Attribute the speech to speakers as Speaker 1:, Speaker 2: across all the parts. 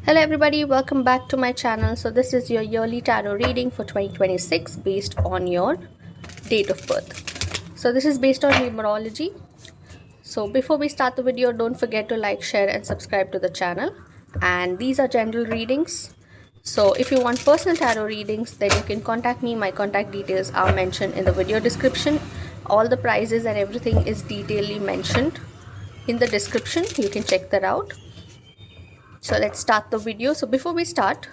Speaker 1: Hello everybody, welcome back to my channel. So this is your yearly tarot reading for 2026 based on your date of birth. So this is based on numerology. So before we start the video, don't forget to like, share and subscribe to the channel. And these are general readings. So if you want personal tarot readings, then you can contact me. My contact details are mentioned in the video description. All the prices and everything is detailedly mentioned in the description. You can check that out. So let's start the video. So before we start,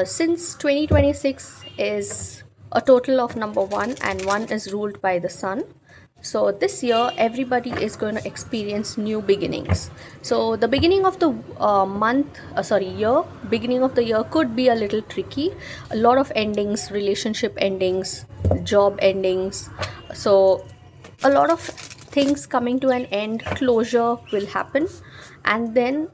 Speaker 1: since 2026 is a total of number one and one is ruled by the sun, so this year everybody is going to experience new beginnings. So the beginning of the year, beginning of the year could be a little tricky. A lot of endings, relationship endings, job endings. So a lot of things coming to an end, closure will happen, and then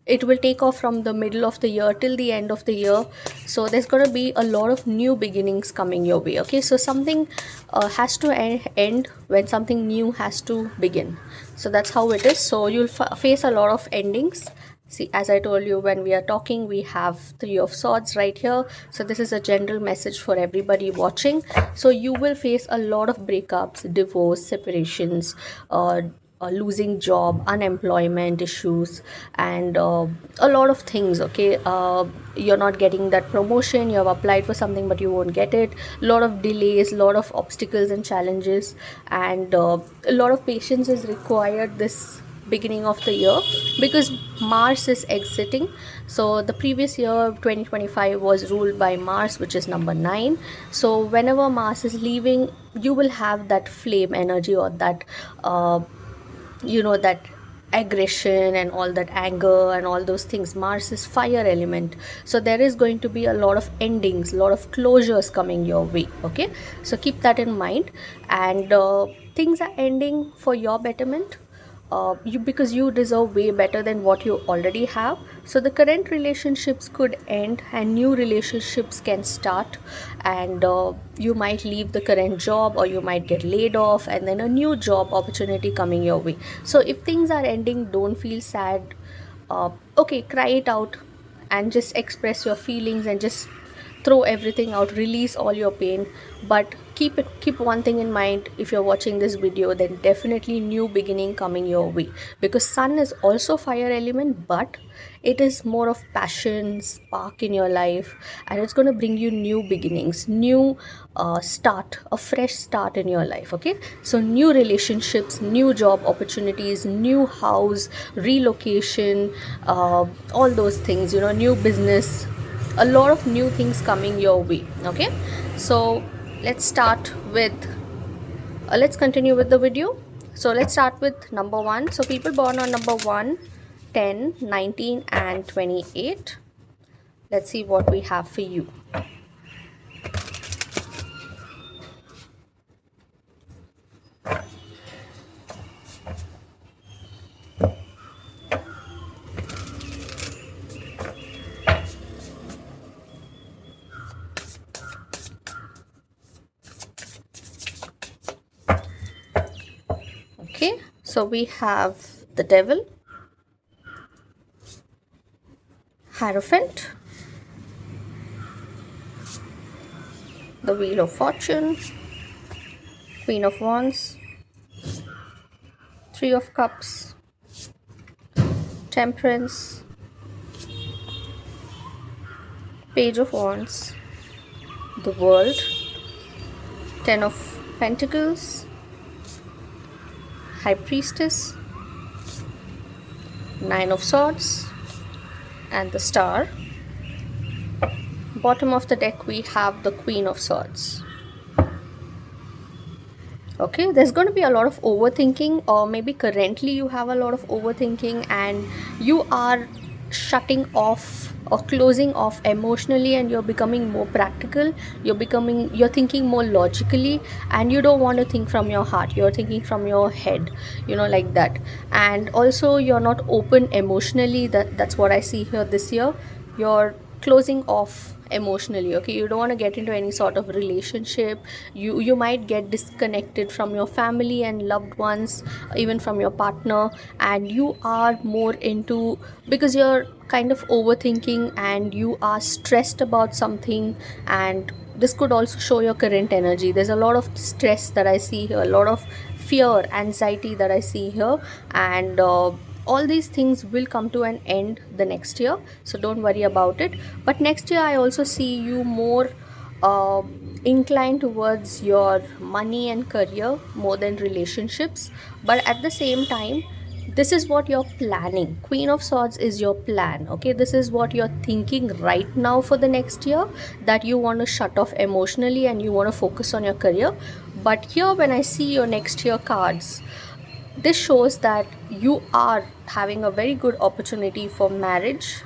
Speaker 1: it will take off from the middle of the year till the end of the year. So there's going to be a lot of new beginnings coming your way. Okay, so something has to end when something new has to begin. So that's how it is. So you'll face a lot of endings. See, as I told you, when we are talking, we have Three of Swords right here. So this is a general message for everybody watching. So you will face a lot of breakups, divorce, separations, losing job, unemployment issues, and a lot of things. Okay, you're not getting that promotion, you have applied for something but you won't get it. A lot of delays, a lot of obstacles and challenges, and a lot of patience is required this beginning of the year, because Mars is exiting. So the previous year 2025 was ruled by Mars, which is number 9. So whenever Mars is leaving, you will have that flame energy, or that that aggression and all that anger and all those things. Mars is fire element, so there is going to be a lot of endings, a lot of closures coming your way. Okay, so keep that in mind. And things are ending for your betterment, because you deserve way better than what you already have. So the current relationships could end and new relationships can start, and you might leave the current job, or you might get laid off, and then a new job opportunity coming your way. So if things are ending, don't feel sad. Okay, cry it out and just express your feelings and just throw everything out, release all your pain. But keep one thing in mind: if you're watching this video, then definitely new beginning coming your way, because sun is also fire element, but it is more of passion, spark in your life, and it's going to bring you new beginnings, new start, a fresh start in your life. Okay, so new relationships, new job opportunities, new house, relocation, all those things, new business, a lot of new things coming your way. Okay, so let's start with let's continue with the video. So let's start with number 1. So people born on number 1, 10, 19 and 28. Let's see what we have for you. Okay, so we have the Devil, Hierophant, the Wheel of Fortune, Queen of Wands, Three of Cups, Temperance, Page of Wands, the World, Ten of Pentacles, High Priestess, Nine of Swords, and the Star. Bottom of the deck we have the Queen of Swords. Okay, there's going to be a lot of overthinking, or maybe currently you have a lot of overthinking and you are shutting off or closing off emotionally, and you're becoming more practical, you're thinking more logically, and you don't want to think from your heart, you're thinking from your head, like that. And also you're not open emotionally. That's what I see here this year. You're closing off emotionally. Okay, you don't want to get into any sort of relationship. You might get disconnected from your family and loved ones, even from your partner, and you are more into, because you're kind of overthinking and you are stressed about something, and this could also show your current energy. There's a lot of stress that I see here, a lot of fear, anxiety that I see here, and all these things will come to an end the next year, so don't worry about it. But next year I also see you more uh, inclined towards your money and career more than relationships. But at the same time, this is what you're planning. Queen of Swords is your plan, okay? This is what you're thinking right now for the next year, that you want to shut off emotionally and you want to focus on your career. But here, when I see your next year cards, this shows that you are having a very good opportunity for marriage.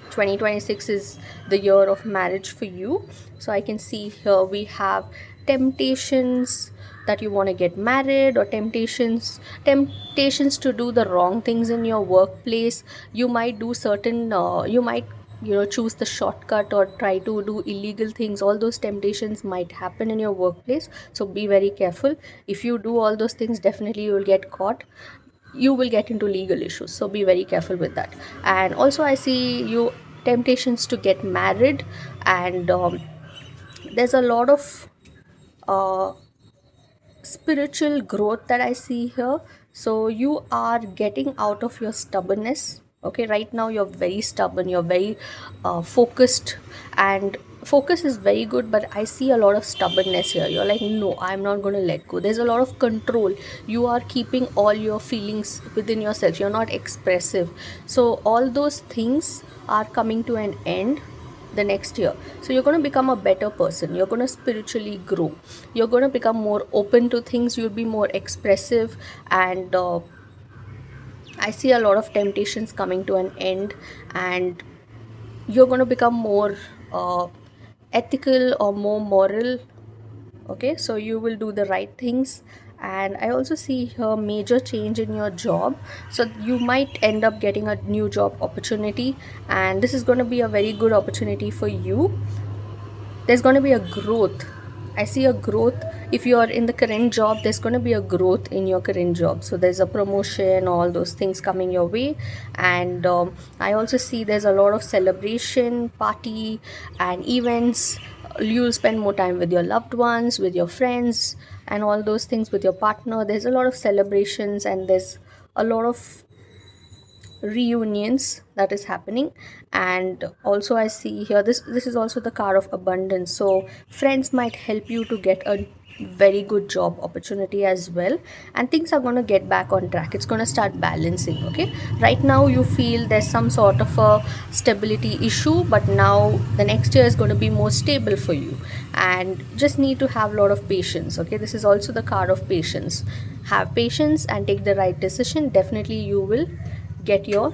Speaker 1: 2026 is the year of marriage for you. So I can see here we have temptations that you want to get married, or temptations to do the wrong things in your workplace. You might do certain you might choose the shortcut or try to do illegal things. All those temptations might happen in your workplace, so be very careful. If you do all those things, definitely you will get caught, you will get into legal issues, so be very careful with that. And also I see you temptations to get married, and there's a lot of uh, spiritual growth that I see here. So you are getting out of your stubbornness. Okay, right now you're very stubborn, you're very focused, and focus is very good, but I see a lot of stubbornness here. You're like, no, I'm not going to let go. There's a lot of control. You are keeping all your feelings within yourself, you're not expressive. So all those things are coming to an end the next year. So you're going to become a better person, you're going to spiritually grow, you're going to become more open to things, you'll be more expressive, and I see a lot of temptations coming to an end, and you're going to become more ethical or more moral. Okay, so you will do the right things. And I also see here major change in your job, so you might end up getting a new job opportunity, and this is going to be a very good opportunity for you. There's going to be a growth. I see a growth. If you are in the current job, there's going to be a growth in your current job, so there's a promotion, all those things coming your way. And I also see there's a lot of celebration, party, and events. You'll spend more time with your loved ones, with your friends, and all those things, with your partner. There's a lot of celebrations, and there's a lot of reunions that is happening. And also I see here, this is also the card of abundance, so friends might help you to get a very good job opportunity as well, and things are going to get back on track. It's going to start balancing. Okay, right now you feel there's some sort of a stability issue, but now the next year is going to be more stable for you, and just need to have a lot of patience. Okay, this is also the card of patience. Have patience and take the right decision. Definitely you will get your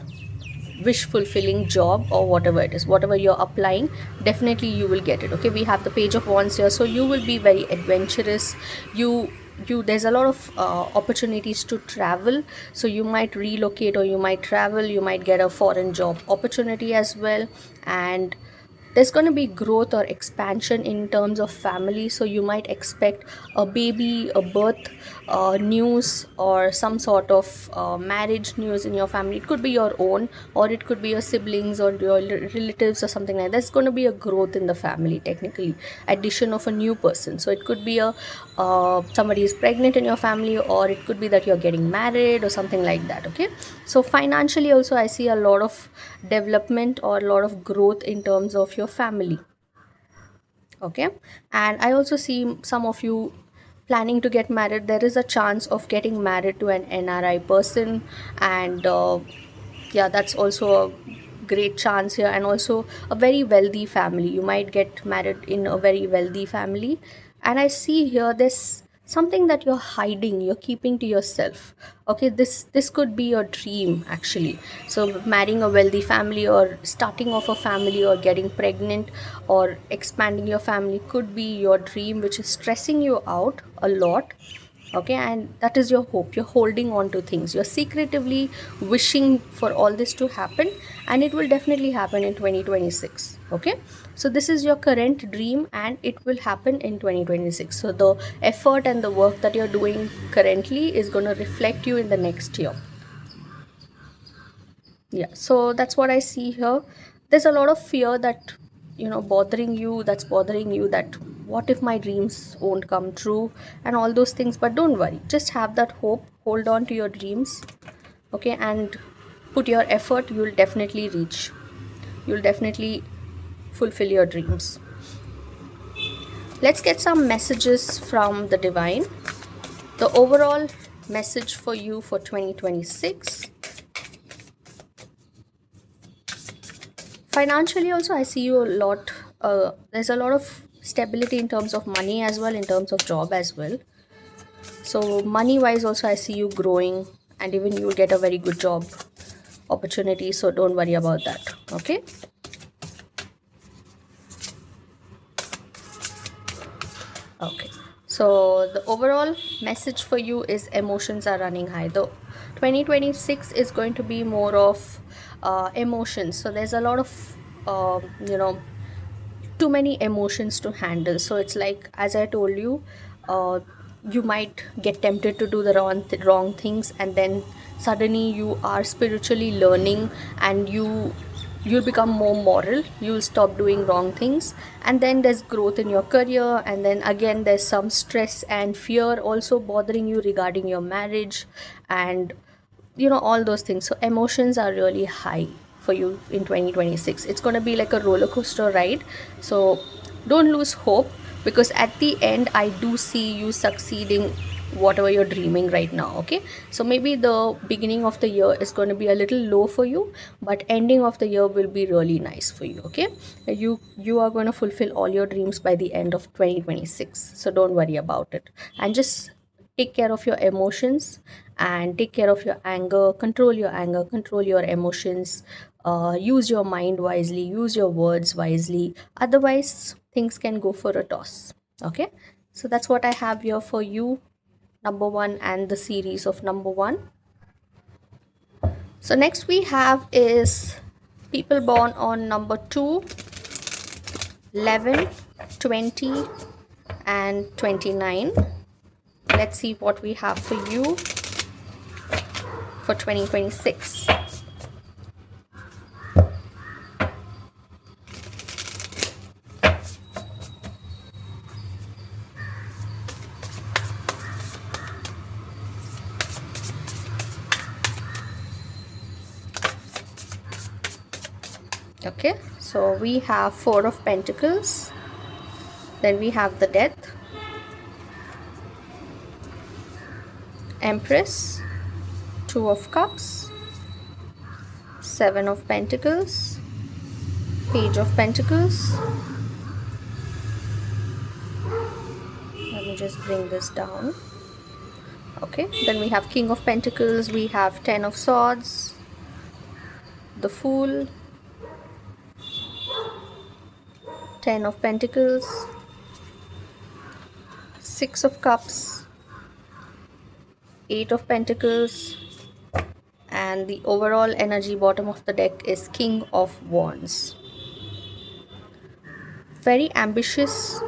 Speaker 1: wish fulfilling job, or whatever it is, whatever you're applying, definitely you will get it. Okay, we have the Page of Wands here, so you will be very adventurous. You there's a lot of opportunities to travel, so you might relocate, or you might travel, you might get a foreign job opportunity as well. And there's going to be growth or expansion in terms of family, so you might expect a baby, a birth news, or some sort of marriage news in your family. It could be your own, or it could be your siblings or your relatives or something like that. There's going to be a growth in the family, technically addition of a new person. So it could be a somebody is pregnant in your family, or it could be that you're getting married or something like that. Okay, so financially also I see a lot of development or a lot of growth in terms of your family. Okay, and I also see some of you planning to get married. There is a chance of getting married to an NRI person, and yeah, that's also a great chance here. And also a very wealthy family, you might get married in a very wealthy family. And I see here there's something that you're hiding, you're keeping to yourself. Okay, this could be your dream actually. So marrying a wealthy family, or starting off a family, or getting pregnant, or expanding your family could be your dream, which is stressing you out a lot. Okay, and that is your hope. You're holding on to things, you're secretively wishing for all this to happen, and it will definitely happen in 2026. Okay, so this is your current dream, and it will happen in 2026. So the effort and the work that you're doing currently is going to reflect you in the next year. Yeah, so that's what I see here. There's a lot of fear that, bothering you, that's bothering you, that what if my dreams won't come true and all those things. But don't worry, just have that hope, hold on to your dreams, okay, and put your effort. You'll definitely fulfill your dreams. Let's get some messages from the divine. The overall message for you for 2026. Financially also, I see you a lot. There's a lot of stability in terms of money as well, in terms of job as well. So money wise also, I see you growing, and even you will get a very good job opportunity, so don't worry about that. Okay. Okay, so the overall message for you is emotions are running high. The 2026 is going to be more of emotions. So there's a lot of too many emotions to handle. So it's like, as I told you, uh, you might get tempted to do the wrong things, and then suddenly you are spiritually learning, and you'll become more moral, you'll stop doing wrong things, and then there's growth in your career, and then again there's some stress and fear also bothering you regarding your marriage, and all those things. So emotions are really high for you in 2026. It's going to be like a roller coaster ride. So don't lose hope, because at the end I do see you succeeding whatever you're dreaming right now. Okay, so maybe the beginning of the year is going to be a little low for you, but ending of the year will be really nice for you. Okay, you are going to fulfill all your dreams by the end of 2026, so don't worry about it, and just take care of your emotions, and take care of your anger, control your emotions. Use your mind wisely, use your words wisely, otherwise things can go for a toss. Okay, so that's what I have here for you, number one, and the series of number one. So next we have is people born on number 2, 11, 20, and 29. Let's see what we have for you for 2026. Okay, so we have 4 of Pentacles, then we have the Death, Empress, 2 of Cups, 7 of Pentacles, Page of Pentacles. Let me just bring this down. Okay, then we have King of Pentacles, we have 10 of Swords, the Fool, 10 of Pentacles, 6 of Cups, 8 of Pentacles, and the overall energy bottom of the deck is King of Wands. Very ambitious.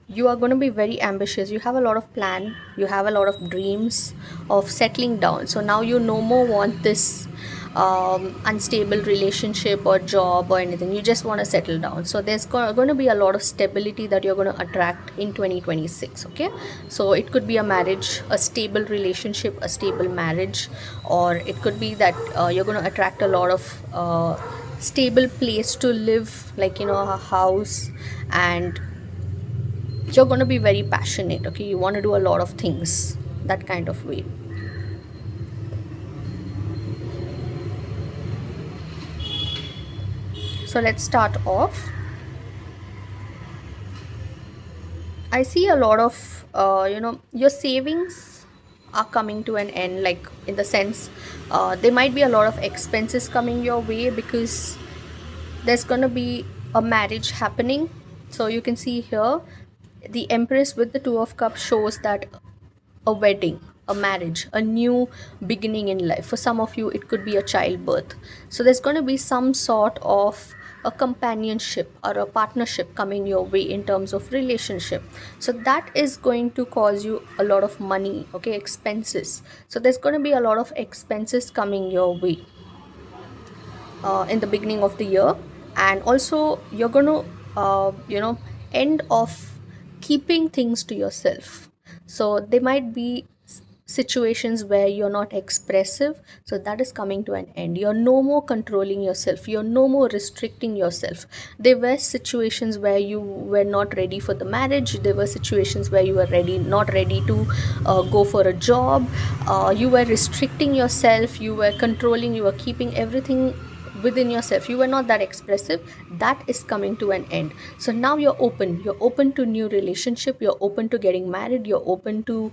Speaker 1: You are going to be very ambitious. You have a lot of plan, you have a lot of dreams of settling down. So now you no more want this unstable relationship or job or anything. You just want to settle down. So there's going to be a lot of stability that you're going to attract in 2026. Okay, so it could be a marriage, a stable relationship, a stable marriage, or it could be that you're going to attract a lot of stable place to live, like a house, and you're going to be very passionate. Okay, you want to do a lot of things, that kind of way. So let's start off. I see a lot of your savings are coming to an end, like in the sense there might be a lot of expenses coming your way, because there's going to be a marriage happening. So you can see here the Empress with the 2 of Cups shows that a wedding, a marriage, a new beginning in life. For some of you, it could be a childbirth. So there's going to be some sort of a companionship or a partnership coming your way in terms of relationship. So that is going to cause you a lot of money, okay, expenses. So there's going to be a lot of expenses coming your way. in the beginning of the year. And also you're going to end off keeping things to yourself. So there might be situations where you're not expressive, so that is coming to an end. You're no more controlling yourself, you're no more restricting yourself. There were situations where you were not ready for the marriage, there were situations where you were not ready to go for a job. You were restricting yourself, you were controlling, you were keeping everything within yourself, you were not that expressive. That is coming to an end. So now you're open to new relationship, you're open to getting married, you're open to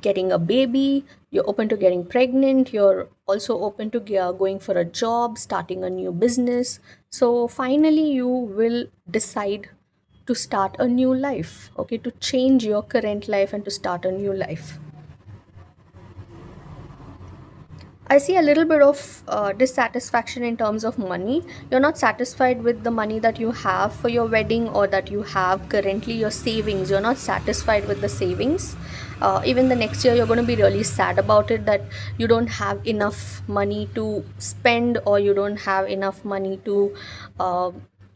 Speaker 1: getting a baby, you're open to getting pregnant, you're also open to going for a job, starting a new business. So finally you will decide to start a new life, okay, to change your current life and to start a new life. I see a little bit of dissatisfaction in terms of money. You're not satisfied with the money that you have for your wedding or that you have currently, your savings. You're not satisfied with the savings. Even the next year, you're going to be really sad about it, that you don't have enough money to spend, or you don't have enough money to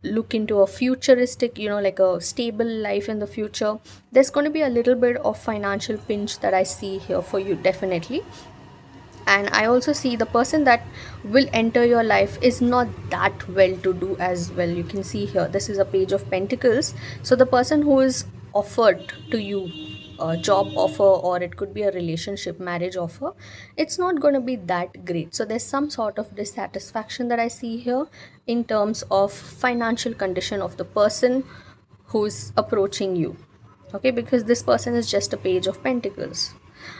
Speaker 1: look into a futuristic, like a stable life in the future. There's going to be a little bit of financial pinch that I see here for you, definitely. And I also see the person that will enter your life is not that well to do as well. You can see here, this is a page of pentacles. So the person who is offered to you a job offer, or it could be a relationship marriage offer, it's not going to be that great. So there's some sort of dissatisfaction that I see here in terms of financial condition of the person who's approaching you, okay, because this person is just a page of pentacles,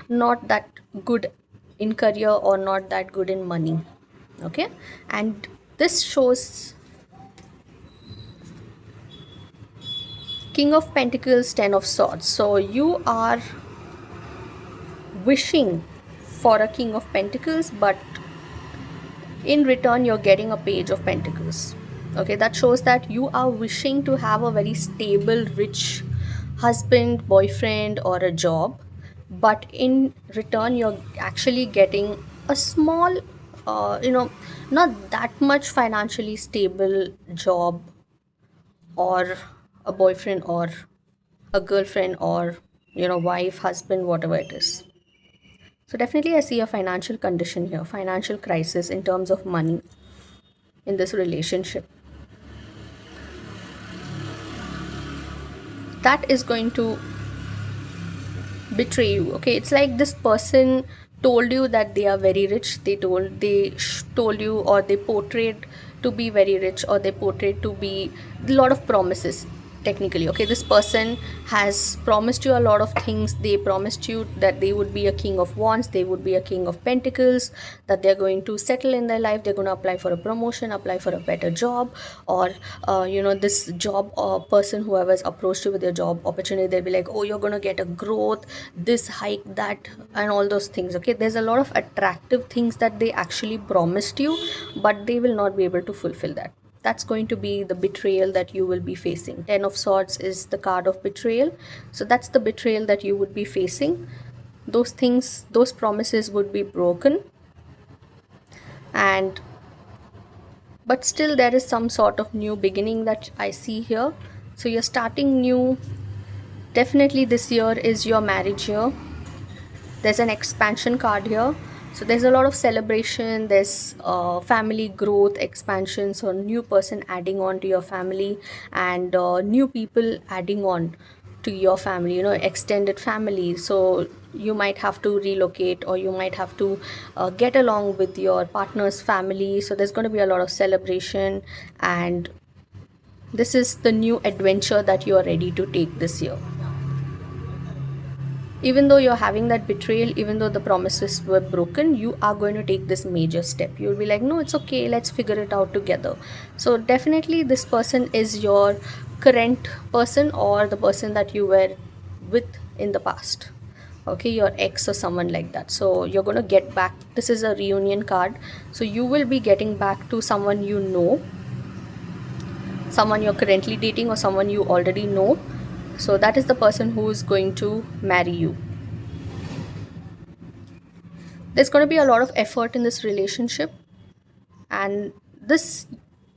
Speaker 1: not that good in career or not that good in money, okay. And this shows king of pentacles, 10 of swords. So you are wishing for a king of pentacles, but in return you're getting a page of pentacles, okay. That shows that you are wishing to have a very stable, rich husband, boyfriend, or a job, but in return you're actually getting a small, not that much financially stable job, or a boyfriend, or a girlfriend, or wife, husband, whatever it is. So definitely I see a financial condition here, financial crisis in terms of money in this relationship. That is going to betray you, okay. It's like this person told you that they are very rich, told you, or they portrayed to be very rich, or they portrayed to be a lot of promises. Technically, okay, this person has promised you a lot of things. They promised you that they would be a king of wands, they would be a king of pentacles, that they're going to settle in their life, they're going to apply for a promotion, apply for a better job, or this job person, whoever's approached you with your job opportunity, they'll be like, oh, you're going to get a growth, this hike, that, and all those things, okay. There's a lot of attractive things that they actually promised you, but they will not be able to fulfill that. That's going to be the betrayal that you will be facing. 10 of swords is the card of betrayal. So that's the betrayal that you would be facing. Those things, those promises would be broken, and but still there is some sort of new beginning that I see here. So you're starting new. Definitely this year is your marriage year. There's an expansion card here. So there's a lot of celebration, there's family growth, expansion, so new person adding on to your family, and new people adding on to your family, extended family. So you might have to relocate, or you might have to get along with your partner's family. So there's going to be a lot of celebration, and this is the new adventure that you are ready to take this year. Even though you're having that betrayal, even though the promises were broken, you are going to take this major step. You'll be like, no, it's okay, let's figure it out together. So definitely this person is your current person, or the person that you were with in the past, okay, your ex or someone like that. So you're going to get back. This is a reunion card. So you will be getting back to someone, someone you're currently dating, or someone you already know. So that is the person who is going to marry you. There's going to be a lot of effort in this relationship. And this,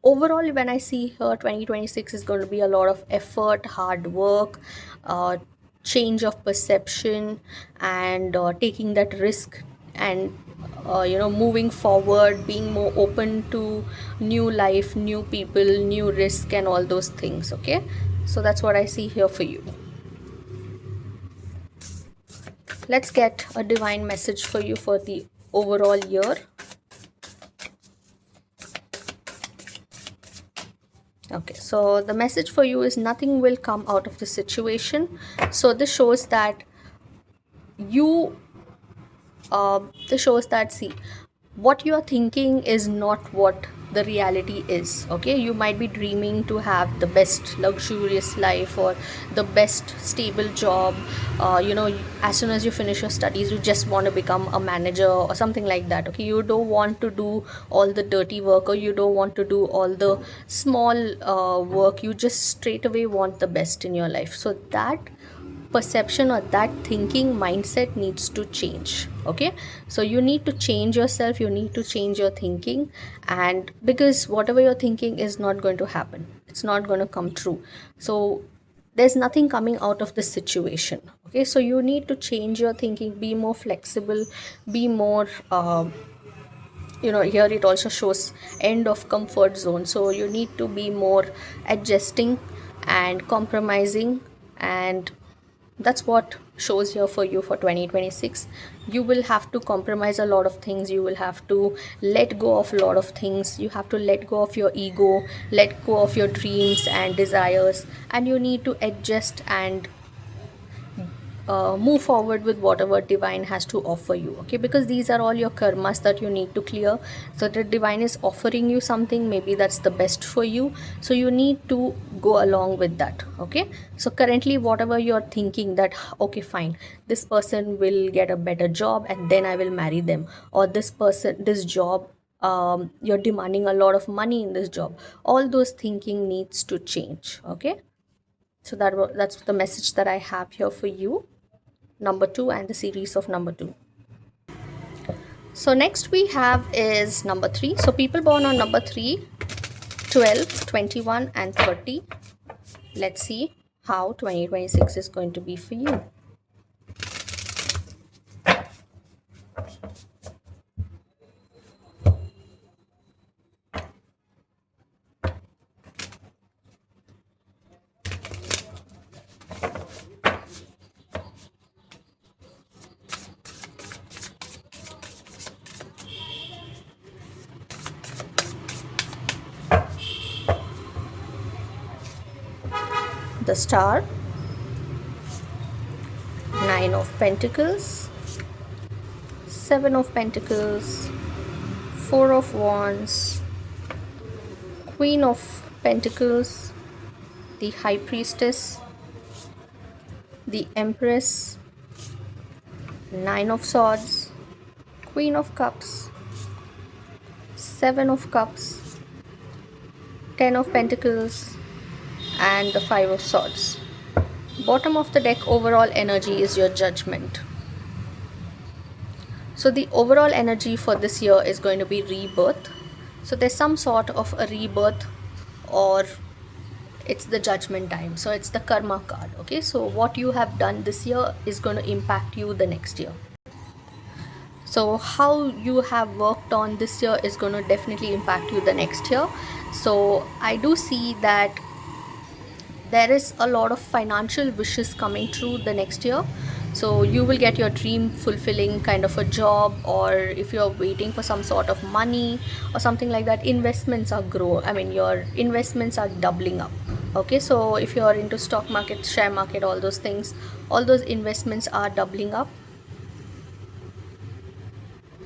Speaker 1: overall, when I see here, 2026 is going to be a lot of effort, hard work, uh, change of perception, and taking that risk, and moving forward, being more open to new life, new people, new risk, and all those things. Okay, so that's what I see here for you. Let's get a divine message for you for the overall year. Okay, so the message for you is nothing will come out of the situation. So this shows that you this shows that, see, what you are thinking is not what the reality is. Okay, you might be dreaming to have the best luxurious life or the best stable job. As soon as you finish your studies, you just want to become a manager or something like that. Okay, you don't want to do all the dirty work, or you don't want to do all the small work. You just straight away want the best in your life. So that perception or that thinking mindset needs to change. Okay, so you need to change yourself, you need to change your thinking. And because whatever you're thinking is not going to happen, it's not going to come true. So there's nothing coming out of this situation. Okay, so you need to change your thinking, be more flexible, be more here it also shows end of comfort zone. So you need to be more adjusting and compromising, and that's what shows here for you for 2026. You will have to compromise a lot of things, you will have to let go of a lot of things, you have to let go of your ego, let go of your dreams and desires, and you need to adjust and move forward with whatever divine has to offer you. Okay, because these are all your karmas that you need to clear. So the divine is offering you something, maybe that's the best for you, so you need to go along with that. Okay, so currently whatever you're thinking that, okay fine, this person will get a better job and then I will marry them, or this job, you're demanding a lot of money in this job, all those thinking needs to change. Okay, so that's the message that I have here for you, number 2, and the series of number 2. So next we have is number 3. So people born on number 3, 12, 21, and 30. Let's see how 2026 is going to be for you. The Star, 9 of Pentacles, 7 of Pentacles, 4 of Wands, Queen of Pentacles, the High Priestess, the Empress, 9 of Swords, Queen of Cups, 7 of Cups, 10 of Pentacles, and the 5 of Swords. Bottom of the deck overall energy is your Judgment. So the overall energy for this year is going to be rebirth. So there's some sort of a rebirth, or it's the judgment time. So it's the karma card. Okay, so what you have done this year is going to impact you the next year. So how you have worked on this year is going to definitely impact you the next year. So I do see that there is a lot of financial wishes coming true the next year. So you will get your dream fulfilling kind of a job, or if you're waiting for some sort of money or something like that, investments are your investments are doubling up. Okay, so if you're into stock market, share market, all those things, all those investments are doubling up.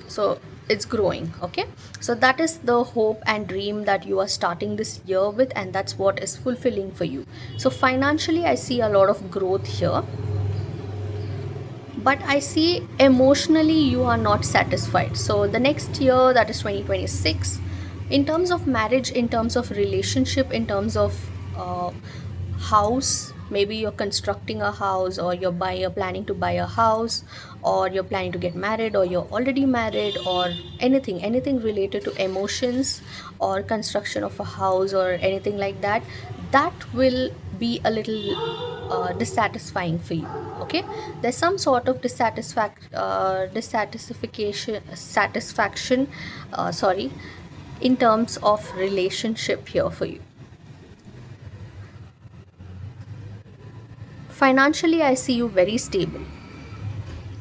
Speaker 1: So it's growing. Okay, so that is the hope and dream that you are starting this year with, and that's what is fulfilling for you. So financially I see a lot of growth here, but I see emotionally you are not satisfied. So the next year, that is 2026, in terms of marriage, in terms of relationship, in terms of house, Maybe you're constructing a house, or you're planning to buy a house, or you're planning to get married, or you're already married, or anything related to emotions or construction of a house or anything like that. That will be a little dissatisfying for you. Okay, there's some sort of dissatisfaction satisfaction sorry, in terms of relationship here for you. Financially, I see you very stable.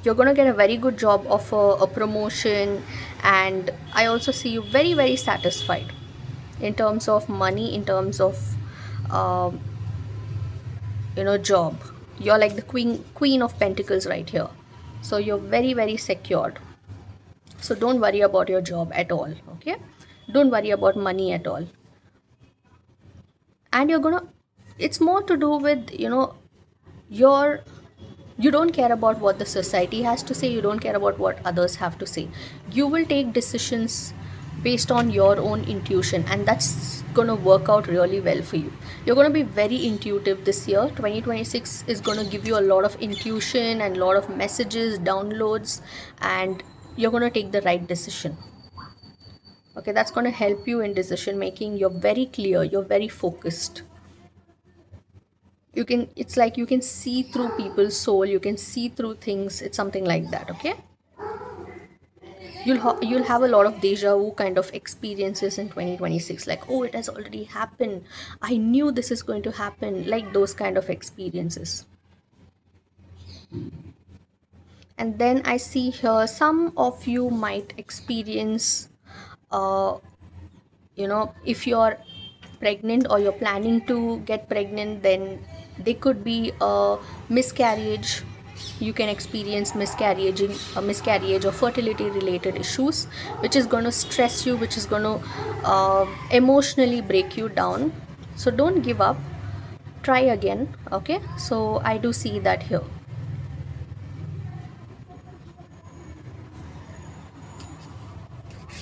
Speaker 1: You're going to get a very good job offer, a promotion, and I also see you very, very satisfied in terms of money, in terms of um, job. You're like the queen of pentacles right here. So you're very, very secured. So don't worry about your job at all. Okay, don't worry about money at all. And you're gonna it's more to do with your you don't care about what the society has to say, you don't care about what others have to say. You will take decisions based on your own intuition, and that's going to work out really well for you. You're going to be very intuitive this year. 2026 is going to give you a lot of intuition and a lot of messages, downloads, and you're going to take the right decision. Okay, that's going to help you in decision making. You're very clear, you're very focused. It's like you can see through people's soul, you can see through things. It's something like that. Okay, you'll have a lot of deja vu kind of experiences in 2026, like, oh, it has already happened, I knew this is going to happen, like those kind of experiences. And then I see here some of you might experience uh, if you're pregnant or you're planning to get pregnant, then there could be a miscarriage. You can experience miscarriage or fertility related issues, which is going to stress you, which is going to emotionally break you down. So don't give up, try again. Okay, so I do see that here.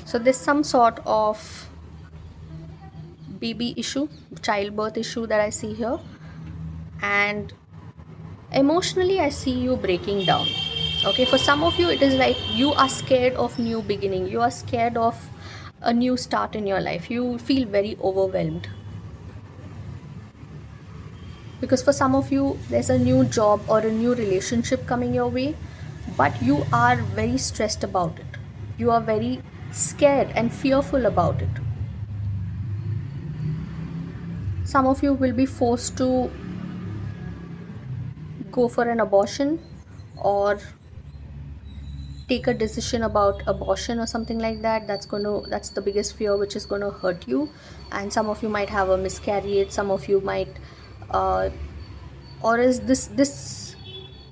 Speaker 1: So there's some sort of baby issue, childbirth issue that I see here. And emotionally, I see you breaking down. Okay, for some of you, it is like you are scared of new beginning, you are scared of a new start in your life, you feel very overwhelmed. Because for some of you, there's a new job or a new relationship coming your way, but you are very stressed about it, you are very scared and fearful about it. Some of you will be forced to go for an abortion, or take a decision about abortion or something like that. That's the biggest fear which is going to hurt you. And some of you might have a miscarriage, some of you might uh, or is this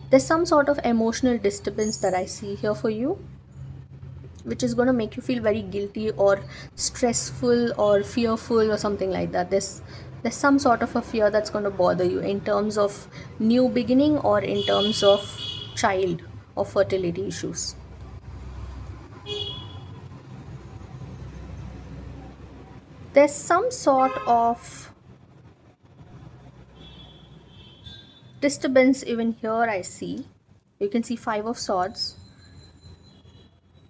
Speaker 1: there's some sort of emotional disturbance that I see here for you, which is going to make you feel very guilty or stressful or fearful or something like that. There's some sort of a fear that's going to bother you in terms of new beginning or in terms of child or fertility issues. There's some sort of disturbance even here. I see, you can see 5 of swords.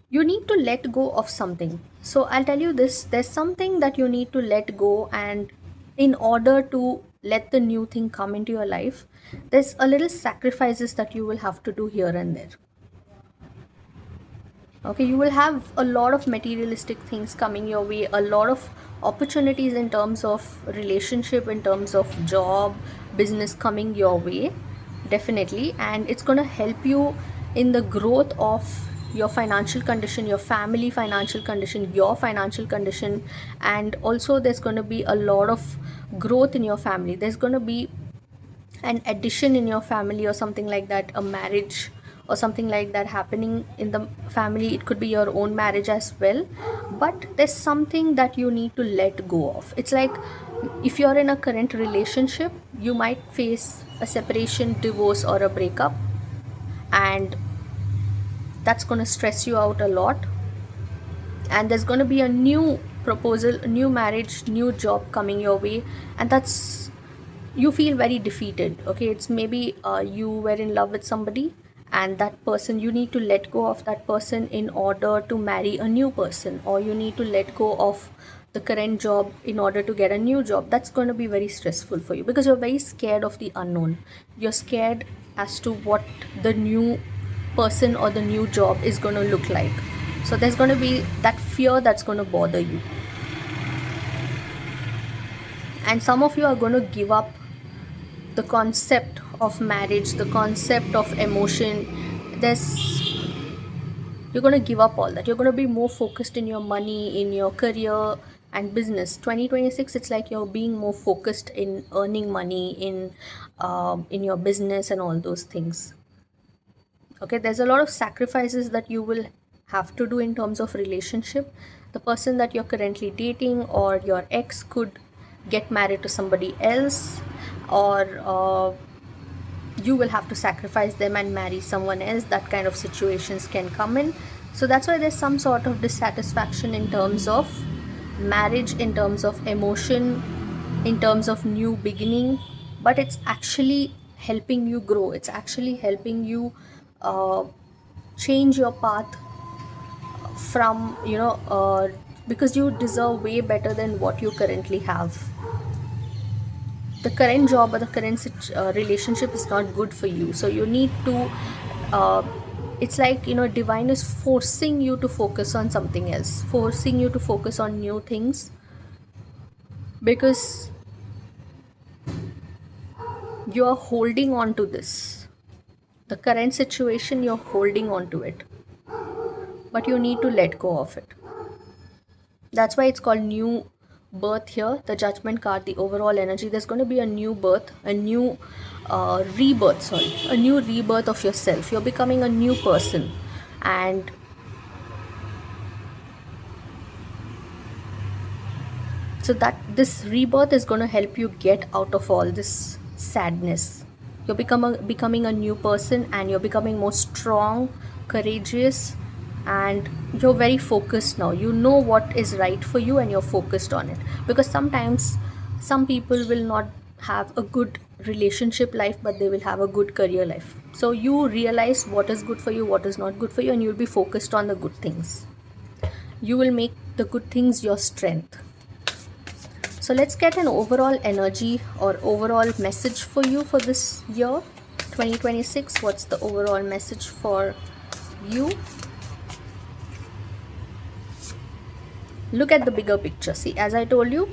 Speaker 1: You need to let go of something. So I'll tell you this, there's something that you need to let go, and in order to let the new thing come into your life, there's a little sacrifices that you will have to do here and there. Okay, you will have a lot of materialistic things coming your way, a lot of opportunities in terms of relationship, in terms of job, business coming your way, definitely. And it's going to help you in the growth of your financial condition, your family financial condition, your financial condition. And also there's going to be a lot of growth in your family, there's going to be an addition in your family or something like that, a marriage or something like that happening in the family. It could be your own marriage as well, but there's something that you need to let go of. It's like if you're in a current relationship, you might face a separation, divorce, or a breakup, and that's going to stress you out a lot. And there's going to be a new proposal, a new marriage, new job coming your way, and that's you feel very defeated. Okay, it's maybe you were in love with somebody, and that person, you need to let go of that person in order to marry a new person, or you need to let go of the current job in order to get a new job. That's going to be very stressful for you because you're very scared of the unknown. You're scared as to what the new person or the new job is going to look like. So there's going to be that fear that's going to bother you, and some of you are going to give up the concept of marriage, the concept of emotion. There's You're going to give up all that. You're going to be more focused in your money, in your career and business. 2026, it's like you're being more focused in earning money, in your business and all those things. Okay, there's a lot of sacrifices that you will have to do in terms of relationship. The person that you're currently dating or your ex could get married to somebody else, or you will have to sacrifice them and marry someone else. That kind of situations can come in. So that's why there's some sort of dissatisfaction in terms of marriage, in terms of emotion, in terms of new beginning. But it's actually helping you grow, it's actually helping you uh, change your path from, because you deserve way better than what you currently have. The current job or the current relationship is not good for you, so you need to uh, it's like, divine is forcing you to focus on something else, forcing you to focus on new things, because you are holding on to this, the current situation, you're holding on to it, but you need to let go of it. That's why it's called new birth here, the judgment card, the overall energy. There's going to be a new birth, a new rebirth, sorry, a new rebirth of yourself. You're becoming a new person. And so that this rebirth is going to help you get out of all this sadness. You're becoming a new person, and you're becoming more strong, courageous, and you're very focused now. You know what is right for you and you're focused on it. Because sometimes some people will not have a good relationship life, but they will have a good career life. So you realize what is good for you, what is not good for you, and you'll be focused on the good things. You will make the good things your strength. So let's get an overall energy or overall message for you for this year 2026. What's the overall message for you? Look at the bigger picture. See, as I told you,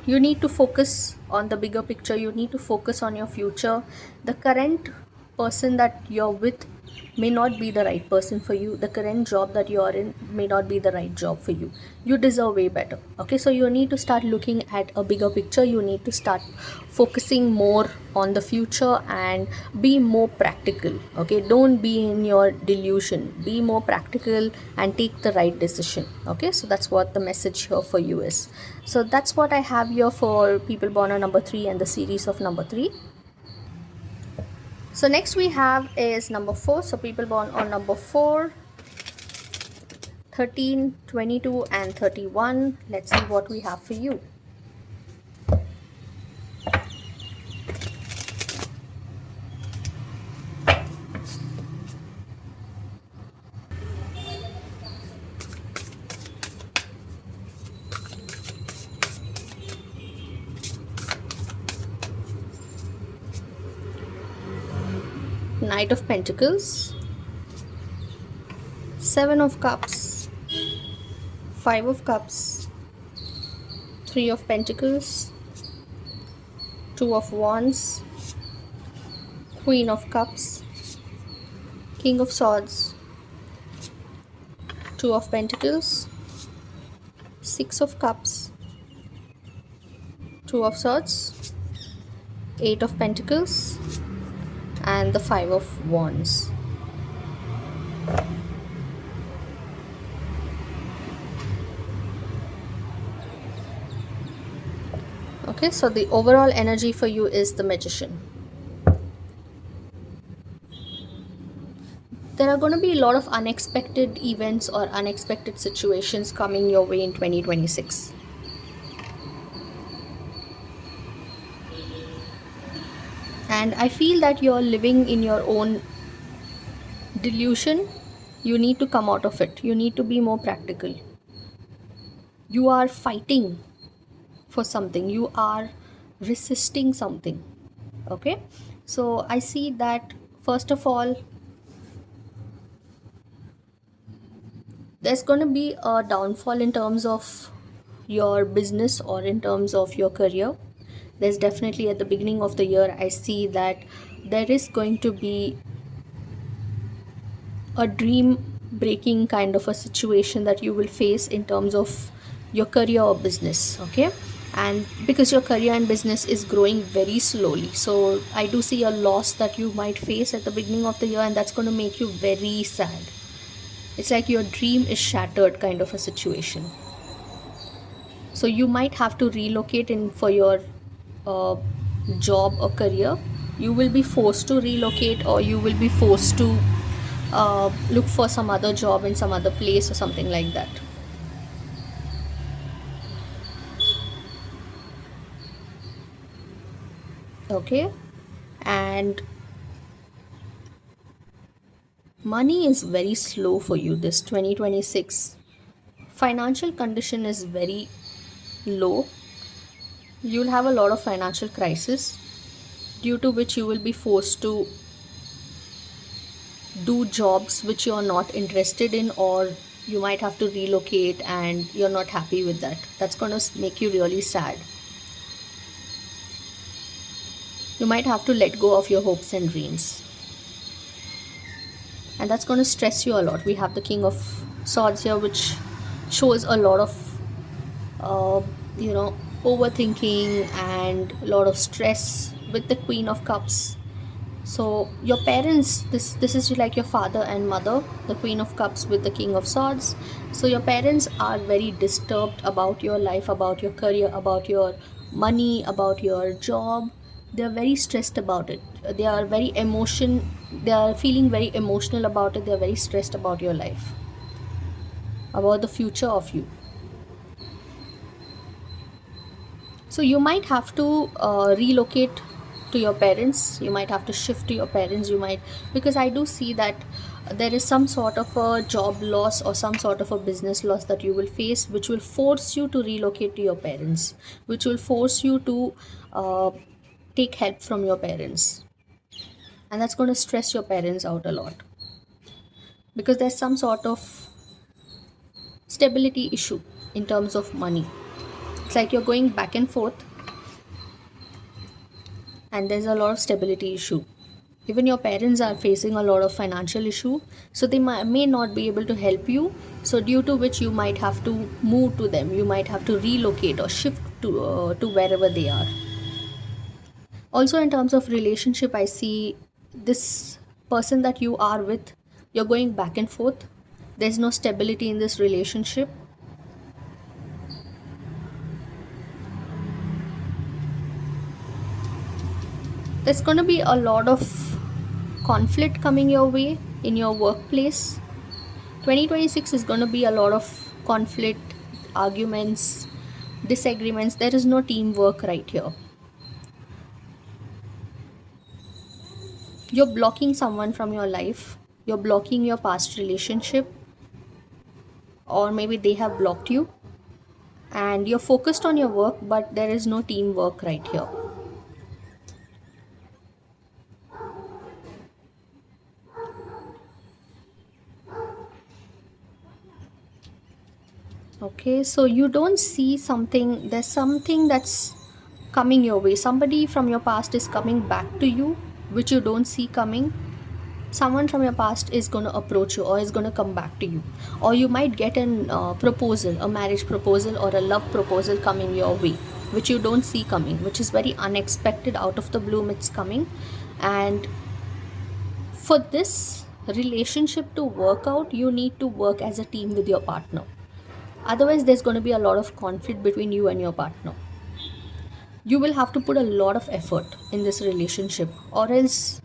Speaker 1: you need to focus on the bigger picture. You need to focus on your future. The current person that you're with may not be the right person for you. The current job that you're in may not be the right job for you. You deserve way better. Okay, so you need to start looking at a bigger picture. You need to start focusing more on the future and be more practical. Okay, don't be in your delusion. Be more practical and take the right decision. Okay, so that's what the message here for you is. So that's what I have here for people born on number 3 and the series of number 3. So next we have is number 4. So people born on number 4, 13, 22 and 31. Let's see what we have for you. Knight of Pentacles, 7 of Cups, 5 of Cups, 3 of Pentacles, 2 of Wands, Queen of Cups, King of Swords, 2 of Pentacles, 6 of Cups, 2 of Swords, 8 of Pentacles, and the 5 of Wands. Okay, so the overall energy for you is the Magician. There are going to be a lot of unexpected events or unexpected situations coming your way in 2026. And I feel that you're living in your own delusion. You need to come out of it. You need to be more practical. You are fighting for something, you are resisting something. Okay, so I see that first of all, there's going to be a downfall in terms of your business or in terms of your career. There's definitely at the beginning of the year, I see that there is going to be a dream breaking kind of a situation that you will face in terms of your career or business. Okay, and because your career and business is growing very slowly, so I do see a loss that you might face at the beginning of the year, and that's going to make you very sad. It's like your dream is shattered kind of a situation. So you might have to relocate in for your uh, job or career. You will be forced to relocate, or you will be forced to look for some other job in some other place or something like that. Okay, and money is very slow for you this 2026. Financial condition is very low. You'll have a lot of financial crisis, due to which you will be forced to do jobs which you're not interested in, or you might have to relocate and you're not happy with that. That's going to make you really sad. You might have to let go of your hopes and dreams, and that's going to stress you a lot. We have the King of Swords here, which shows a lot of uh, you know overthinking and a lot of stress with the Queen of Cups. So your parents, this is like your father and mother, the Queen of Cups with the King of Swords. So your parents are very disturbed about your life, about your career, about your money, about your job. They are very stressed about it. They are very emotion. They are feeling very emotional about it. They are very stressed about your life, about the future of you. So you might have to relocate to your parents. You might have to shift to your parents. You might, because I do see that there is some sort of a job loss or some sort of a business loss that you will face, which will force you to relocate to your parents, which will force you to uh, take help from your parents, and that's going to stress your parents out a lot, because there's some sort of stability issue in terms of money. It's like you're going back and forth, and there's a lot of stability issue. Even your parents are facing a lot of financial issue, so they may not be able to help you, so due to which you might have to move to them, you might have to relocate or shift to wherever they are. Also in terms of relationship, I see this person that you are with, you're going back and forth. There's no stability in this relationship. There's going to be a lot of conflict coming your way in your workplace. 2026 is going to be a lot of conflict, arguments, disagreements. There is no teamwork right here. You're blocking someone from your life, you're blocking your past relationship, or maybe they have blocked you, and you're focused on your work, but there is no teamwork right here. Okay, so you don't see something, there's something that's coming your way. Somebody from your past is coming back to you, which you don't see coming. Someone from your past is going to approach you or is going to come back to you, or you might get an proposal, a marriage proposal or a love proposal coming your way, which you don't see coming, which is very unexpected, out of the blue it's coming. And for this relationship to work out, you need to work as a team with your partner. Otherwise there's going to be a lot of conflict between you and your partner. You will have to put a lot of effort in this relationship, or else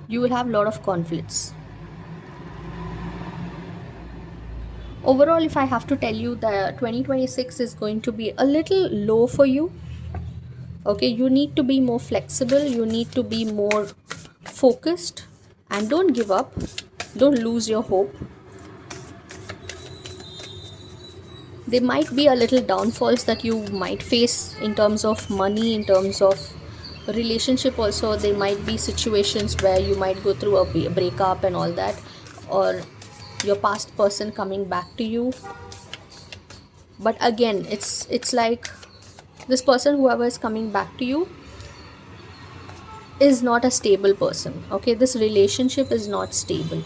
Speaker 1: you will have a lot of conflicts. Overall, if I have to tell you, the 2026 is going to be a little low for you. Okay, you need to be more flexible, you need to be more focused, and don't give up, don't lose your hope. There might be a little downfalls that you might face in terms of money, in terms of relationship also. There might be situations where you might go through a breakup and all that, or your past person coming back to you. But again, it's like this person, whoever is coming back to you, is not a stable person. Okay, this relationship is not stable.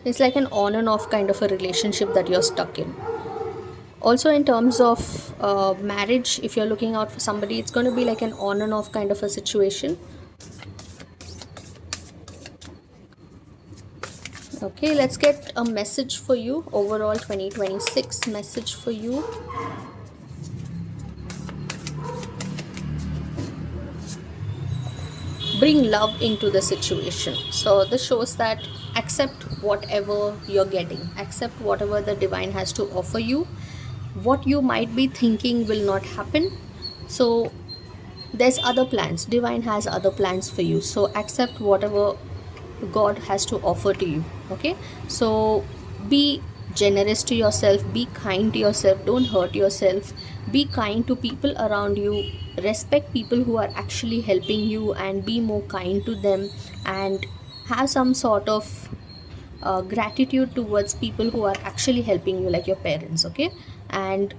Speaker 1: It's like an on and off kind of a relationship that you're stuck in. Also, in terms of marriage, if you're looking out for somebody, it's going to be like an on and off kind of a situation. Okay, let's get a message for you. Overall 2026 message for you. Bring love into the situation. So this shows that accept whatever you're getting, accept whatever the divine has to offer you. What you might be thinking will not happen. So there's other plans, divine has other plans for you. So accept whatever God has to offer to you. Okay, so be generous to yourself, be kind to yourself, don't hurt yourself, be kind to people around you, respect people who are actually helping you, and be more kind to them, and have some sort of gratitude towards people who are actually helping you, like your parents. Okay, and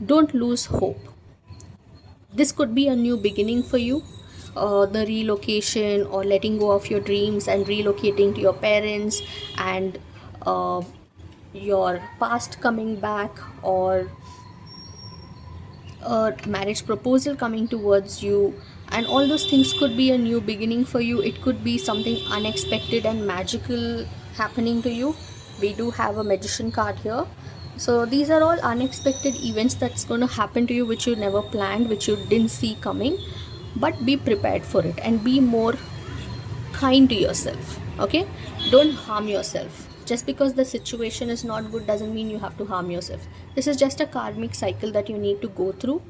Speaker 1: don't lose hope. This could be a new beginning for you. The relocation or letting go of your dreams and relocating to your parents, and uh, your past coming back, or a marriage proposal coming towards you, and all those things could be a new beginning for you. It could be something unexpected and magical happening to you. We do have a magician card here. So these are all unexpected events that's going to happen to you, which you never planned, which you didn't see coming. But be prepared for it and be more kind to yourself. Okay, don't harm yourself. Just because the situation is not good doesn't mean you have to harm yourself. This is just a karmic cycle that you need to go through.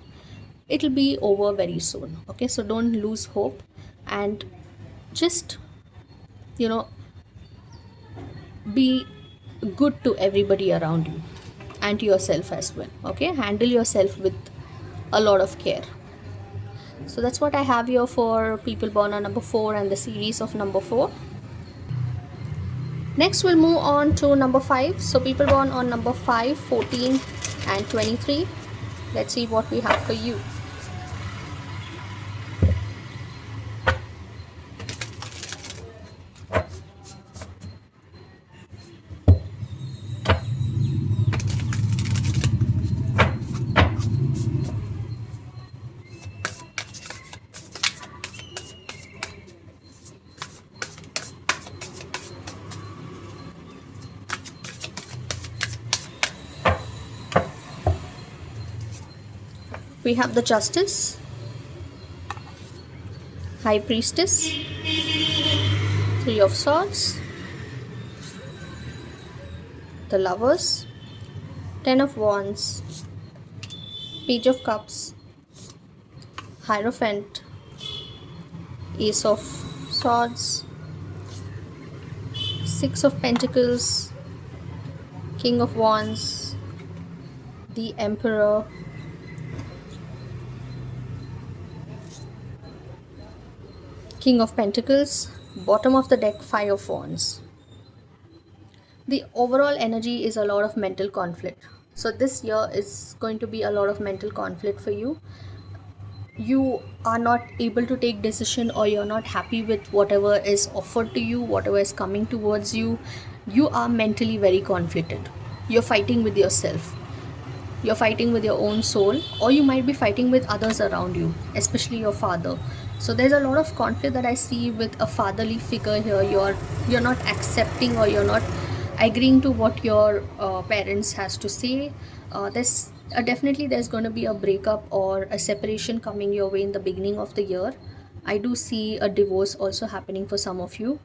Speaker 1: It'll be over very soon. Okay, so don't lose hope, and just, you know, be good to everybody around you and to yourself as well. Okay, handle yourself with a lot of care. So that's what I have here for people born on number 4 and the series of number 4. Next, we'll move on to number 5. So people born on number 5, 14, and 23. Let's see what we have for you. We have the Justice, High Priestess, Three of Swords, the Lovers, Ten of Wands, Page of Cups, Hierophant, Ace of Swords, Six of Pentacles, King of Wands, the Emperor, King of Pentacles, bottom of the deck, Five of Wands. The overall energy is a lot of mental conflict. So this year is going to be a lot of mental conflict for you. You are not able to take decision, or you're not happy with whatever is offered to you, whatever is coming towards you. You are mentally very conflicted. You're fighting with yourself, you're fighting with your own soul, or you might be fighting with others around you, especially your father. So there's a lot of conflict that I see with a fatherly figure here. You're not accepting, or you're not agreeing to what your parents has to say. There's definitely there's going to be a breakup or a separation coming your way in the beginning of the year. I do see a divorce also happening for some of you.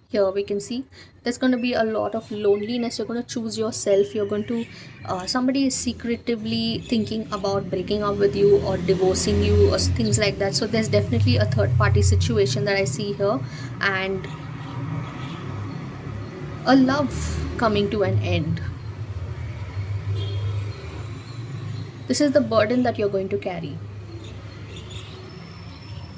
Speaker 1: Here we can see there's going to be a lot of loneliness. You're going to choose yourself. You're going to somebody is secretively thinking about breaking up with you or divorcing you or things like that. So there's definitely a third party situation that I see here, and a love coming to an end. This is the burden that you're going to carry.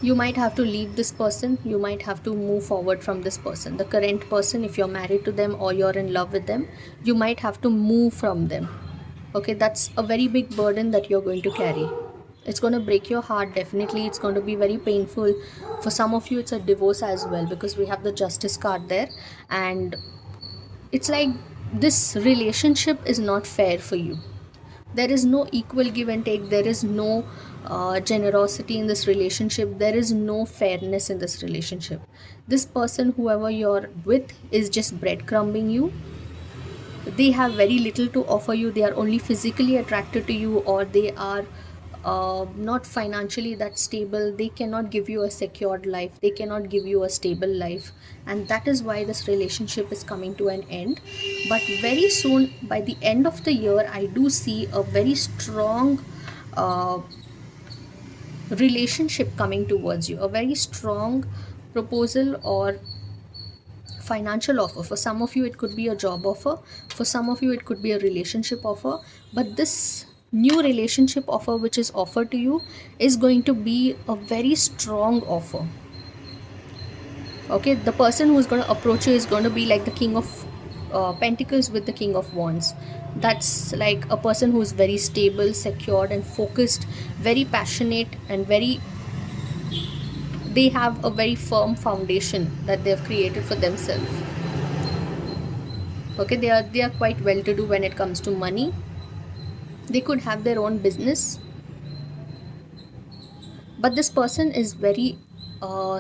Speaker 1: You might have to leave this person. You might have to move forward from this person, the current person. If you're married to them or you're in love with them, you might have to move from them. Okay, that's a very big burden that you're going to carry. It's going to break your heart. Definitely it's going to be very painful. For some of you it's a divorce as well, because we have the justice card there, and it's like this relationship is not fair for you. There is no equal give and take. There is no generosity in this relationship. There is no fairness in this relationship. This person, whoever you're with, is just breadcrumbing you. They have very little to offer you. They are only physically attracted to you, or they are not financially that stable. They cannot give you a secured life. They cannot give you a stable life, and that is why this relationship is coming to an end. But very soon, by the end of the year, I do see a very strong uh, relationship coming towards you, a very strong proposal or financial offer. For some of you it could be a job offer, for some of you it could be a relationship offer. But this new relationship offer which is offered to you is going to be a very strong offer. Okay, the person who's going to approach you is going to be like the king of pentacles with the king of wands. That's like a person who's very stable, secured and focused, very passionate, and very, they have a very firm foundation that they've created for themselves. Okay, they are quite well to do when it comes to money. They could have their own business, but this person is very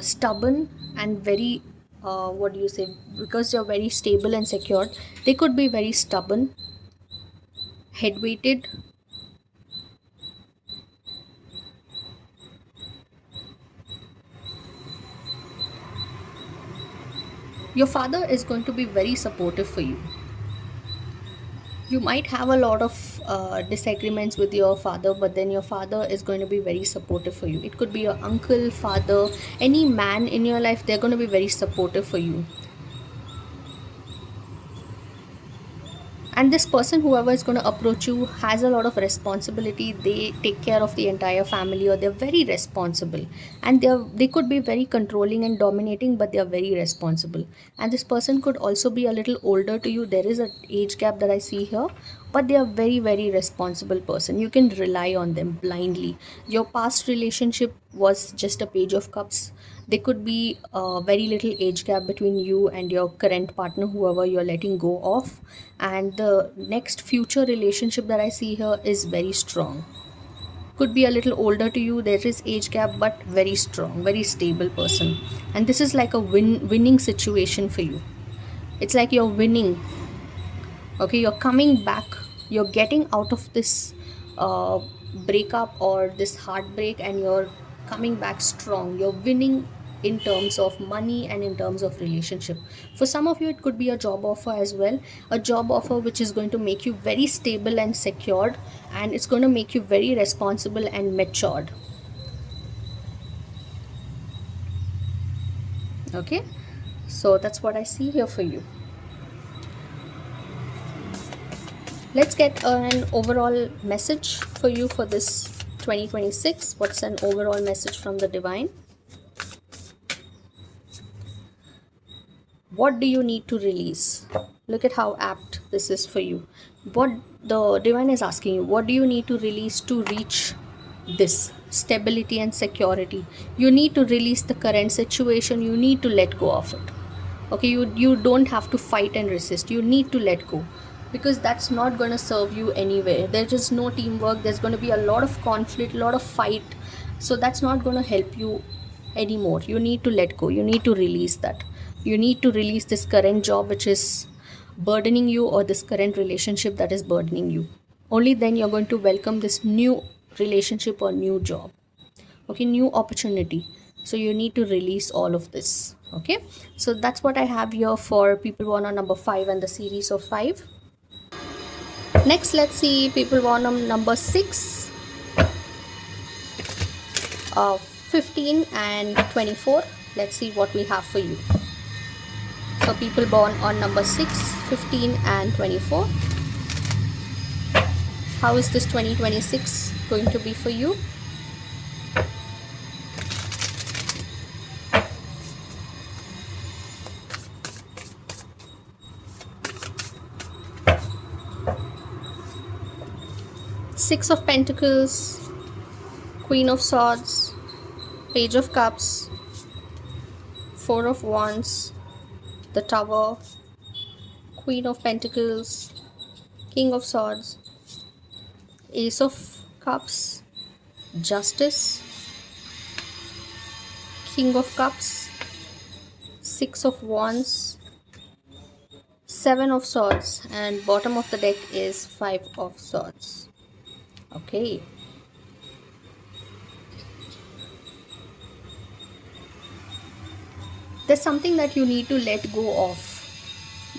Speaker 1: stubborn and very what do you say, because you're very stable and secured, they could be very stubborn, head weighted. Your father is going to be very supportive for you. You might have a lot of disagreements with your father, but then your father is going to be very supportive for you. It could be your uncle, father, any man in your life. They're going to be very supportive for you. And this person, whoever is going to approach you, has a lot of responsibility. They take care of the entire family, or they're very responsible, and they could be very controlling and dominating, but they are very responsible. And this person could also be a little older to you. There is an age gap that I see here, but they are very very responsible person. You can rely on them blindly. Your past relationship was just a page of cups. There could be a very little age gap between you and your current partner, whoever you're letting go of. And the next future relationship that I see here is very strong. Could be a little older to you. There is age gap, but very strong, very stable person. And this is like a winning situation for you. It's like you're winning. Okay, you're coming back. You're getting out of this uh, breakup or this heartbreak, and you're coming back strong. You're winning in terms of money and in terms of relationship. For some of you it could be a job offer as well, a job offer which is going to make you very stable and secured, and it's going to make you very responsible and matured. Okay, so that's what I see here for you. Let's get an overall message for you for this 2026. What's an overall message from the divine? What do you need to release? Look at how apt this is for you. What the divine is asking you, what do you need to release to reach this stability and security? You need to release the current situation. You need to let go of it. Okay, you don't have to fight and resist. You need to let go, because that's not going to serve you anywhere. There's just no teamwork. There's going to be a lot of conflict, a lot of fight. So that's not going to help you anymore. You need to let go. You need to release that. You need to release this current job which is burdening you, or this current relationship that is burdening you. Only then you're going to welcome this new relationship or new job. Okay, new opportunity. So you need to release all of this. Okay, so that's what I have here for people born on number 5 and the series of 5. Next, let's see people born on number 6, 15 and 24. Let's see what we have for you. So people born on number 6, 15 and 24. How is this 2026 going to be for you? Six of Pentacles, Queen of Swords, Page of Cups, Four of Wands, the Tower, Queen of Pentacles, King of Swords, Ace of Cups, Justice, King of Cups, Six of Wands, Seven of Swords, and bottom of the deck is Five of Swords. Okay. There's something that you need to let go of.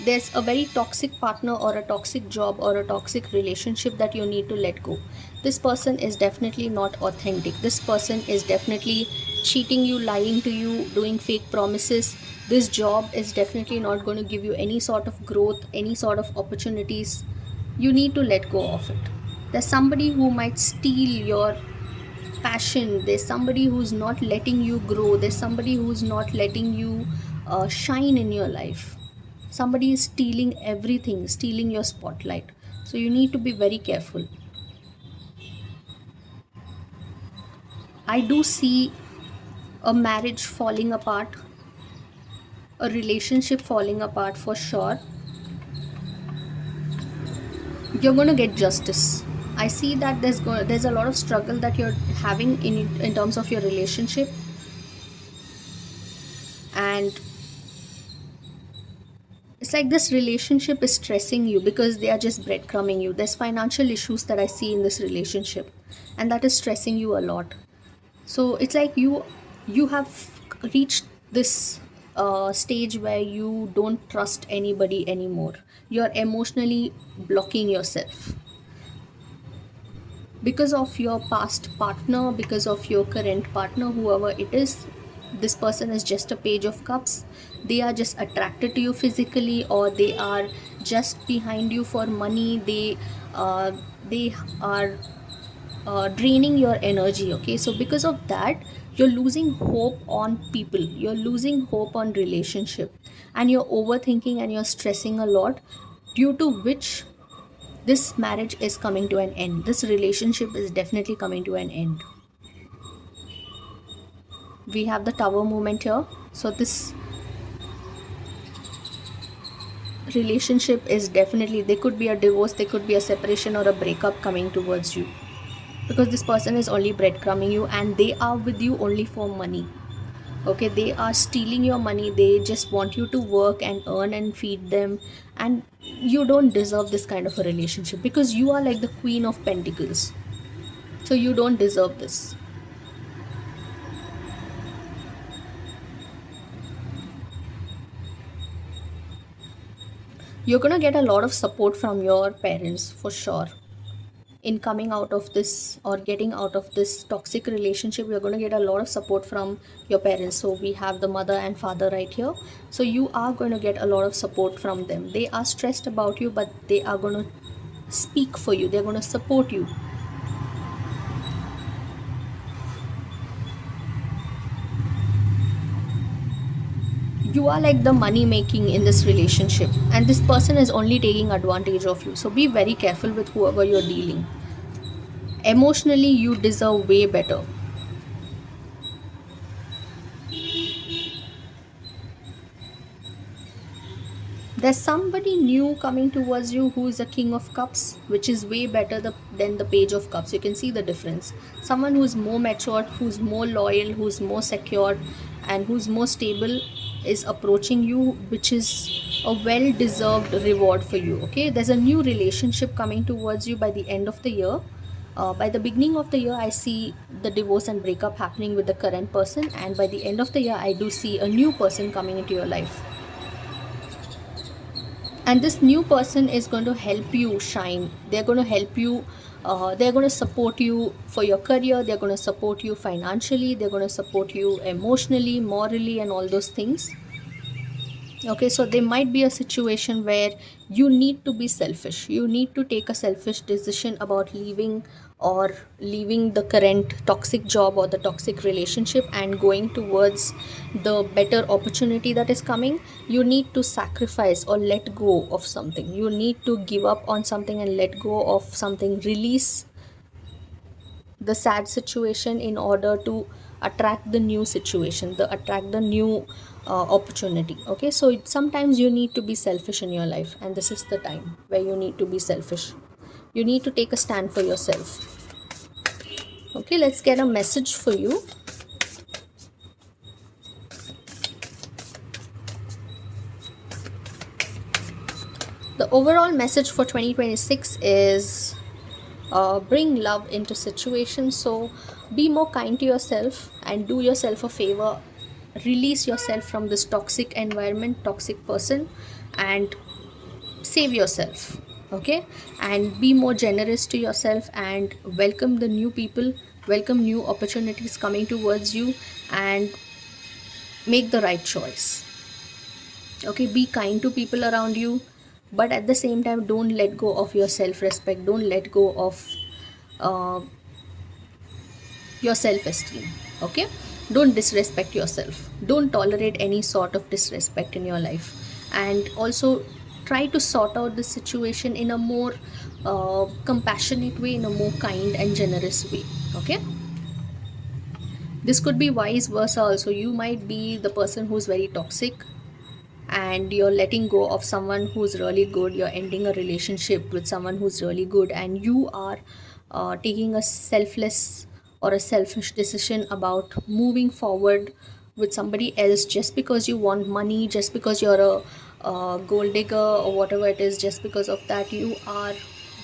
Speaker 1: There's a very toxic partner or a toxic job or a toxic relationship that you need to let go. This person is definitely not authentic. This person is definitely cheating you, lying to you, doing fake promises. This job is definitely not going to give you any sort of growth, any sort of opportunities. You need to let go of it. There's somebody who might steal your passion. There's somebody who's not letting you grow. There's somebody who's not letting you shine in your life. Somebody is stealing everything, stealing your spotlight. So you need to be very careful. I do see a marriage falling apart, a relationship falling apart for sure. You're going to get justice. I see that there's a lot of struggle that you're having in terms of your relationship, and it's like this relationship is stressing you because they are just breadcrumbing you. There's financial issues that I see in this relationship, and that is stressing you a lot. So it's like you have reached this stage where you don't trust anybody anymore. You're emotionally blocking yourself because of your past partner, because of your current partner, whoever it is. This person is just a Page of Cups. They are just attracted to you physically, or they are just behind you for money. They are draining your energy. Okay, so because of that, you're losing hope on people, you're losing hope on relationship, and you're overthinking and you're stressing a lot, due to which this marriage is coming to an end. This relationship is definitely coming to an end. We have the Tower movement here. So this relationship is definitely, there could be a divorce, there could be a separation or a breakup coming towards you, because this person is only breadcrumbing you and they are with you only for money. Okay, they are stealing your money. They just want you to work and earn and feed them, and you don't deserve this kind of a relationship because you are like the Queen of Pentacles. So you don't deserve this. You're going to get a lot of support from your parents for sure in coming out of this or getting out of this toxic relationship. You're going to get a lot of support from your parents. So we have the mother and father right here. So you are going to get a lot of support from them. They are stressed about you, but they are going to speak for you. They're going to support you. You are like the money making in this relationship, and this person is only taking advantage of you. So be very careful with whoever you're dealing. Emotionally, you deserve way better. There's somebody new coming towards you who is a King of Cups, which is way better than the Page of Cups. You can see the difference. Someone who's more matured, who's more loyal, who's more secured, and who's more stable is approaching you, which is a well deserved reward for you. Okay, there's a new relationship coming towards you by the end of the year. By the beginning of the year, I see the divorce and breakup happening with the current person, and by the end of the year, I do see a new person coming into your life. And this new person is going to help you shine. They're going to help you, they're going to support you for your career, they're going to support you financially, they're going to support you emotionally, morally, and all those things. Okay, so there might be a situation where you need to be selfish, you need to take a selfish decision about leaving, or leaving the current toxic job or the toxic relationship and going towards the better opportunity that is coming. You need to sacrifice or let go of something, you need to give up on something and let go of something, release the sad situation in order to attract the new situation, the attract the new opportunity. Okay, so sometimes you need to be selfish in your life, and this is the time where you need to be selfish. You need to take a stand for yourself. Okay, let's get a message for you. The overall message for 2026 is bring love into situations. So be more kind to yourself and do yourself a favor. Release yourself from this toxic environment, toxic person, and save yourself. Okay, and be more generous to yourself and welcome the new people, welcome new opportunities coming towards you, and make the right choice. Okay, be kind to people around you, but at the same time, don't let go of your self respect, don't let go of uh, your self esteem. Okay, don't disrespect yourself, don't tolerate any sort of disrespect in your life, and also try to sort out the situation in a more compassionate way, in a more kind and generous way. Okay, this could be vice versa also. You might be the person who's very toxic and you're letting go of someone who's really good, you're ending a relationship with someone who's really good, and you are taking a selfless or a selfish decision about moving forward with somebody else just because you want money, just because you're a gold digger or whatever it is, just because of that you are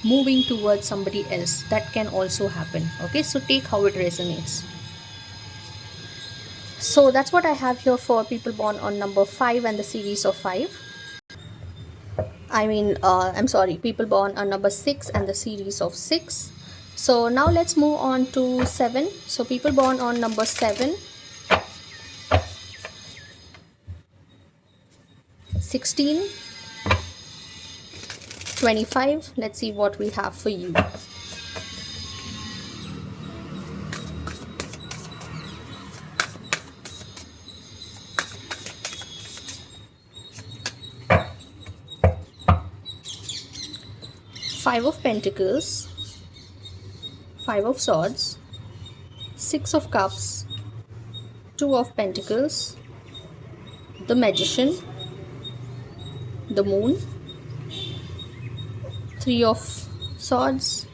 Speaker 1: moving towards somebody else. That can also happen. Okay, so take how it resonates. So that's what I have here for people born on number 5 and the series of 5. I'm sorry, people born on number 6 and the series of 6. So now let's move on to 7. So people born on number 7, 16, 25. Let's see what we have for you. Five of Pentacles, Five of Swords, Six of Cups, Two of Pentacles, the Magician, the Moon, Three of Swords,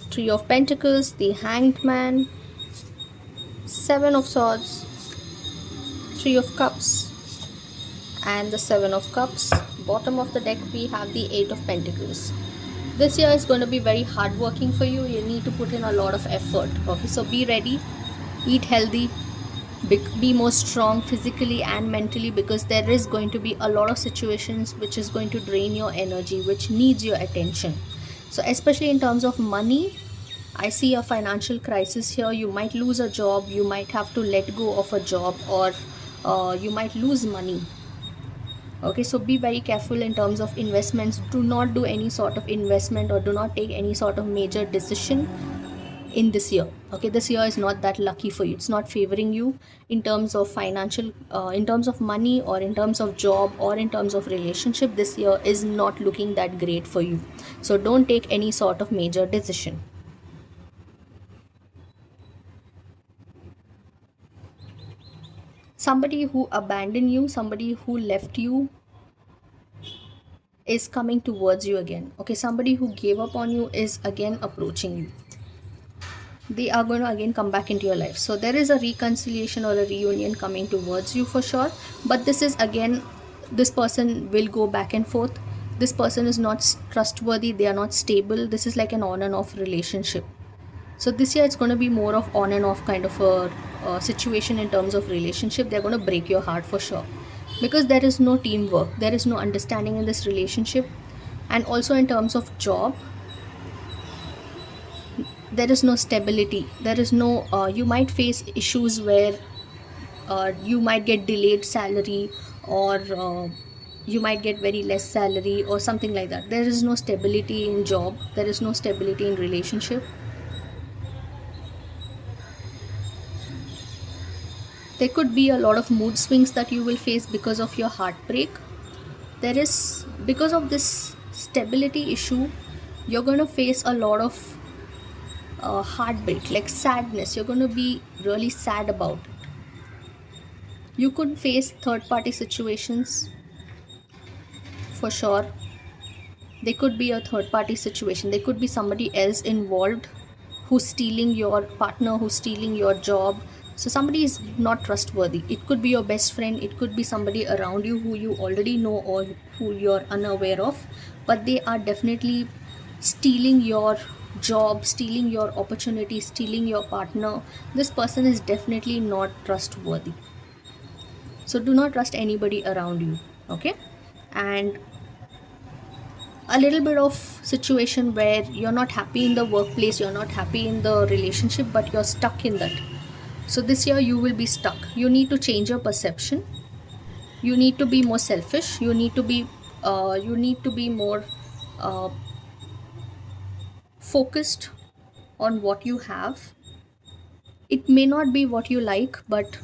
Speaker 1: Three of Pentacles, the Hanged Man, Seven of Swords, Three of Cups, and the Seven of Cups. Bottom of the deck we have the Eight of Pentacles. This year is going to be very hardworking for you. You need to put in a lot of effort. Okay, so be ready, eat healthy, be more strong physically and mentally, because there is going to be a lot of situations which is going to drain your energy, which needs your attention. So especially in terms of money, I see a financial crisis here. You might lose a job, you might have to let go of a job, or you might lose money. Okay, so be very careful in terms of investments. Do not do any sort of investment or do not take any sort of major decision in this year. Okay, this year is not that lucky for you, it's not favoring you in terms of financial, in terms of money, or in terms of job, or in terms of relationship. This year is not looking that great for you, so don't take any sort of major decision. Somebody who abandoned you, somebody who left you, is coming towards you again. Okay, somebody who gave up on you is again approaching you. They are going to again come back into your life. So there is a reconciliation or a reunion coming towards you for sure. But this is again, this person will go back and forth. This person is not trustworthy, they are not stable. This is like an on and off relationship. So this year it's going to be more of on and off kind of a situation in terms of relationship. They're going to break your heart for sure, because there is no teamwork, there is no understanding in this relationship. And also in terms of job, there is no stability, there is no you might face issues where you might get delayed salary, or you might get very less salary or something like that. There is no stability in job, there is no stability in relationship. There could be a lot of mood swings that you will face because of your heartbreak. There is, because of this stability issue, you're going to face a lot of heartbreak, like sadness. You're going to be really sad about it. You could face third party situations for sure. There could be a third party situation, there could be somebody else involved who's stealing your partner, who's stealing your job. So somebody is not trustworthy. It could be your best friend, it could be somebody around you who you already know or who you're unaware of, but they are definitely stealing your job, stealing your opportunity, stealing your partner. This person is definitely not trustworthy. So do not trust anybody around you, okay? And a little bit of situation where you're not happy in the workplace, you're not happy in the relationship, but you're stuck in that. So this year you will be stuck. You need to change your perception. You need to be more selfish. You need to be more uh, focused on what you have. It may not be what you like, but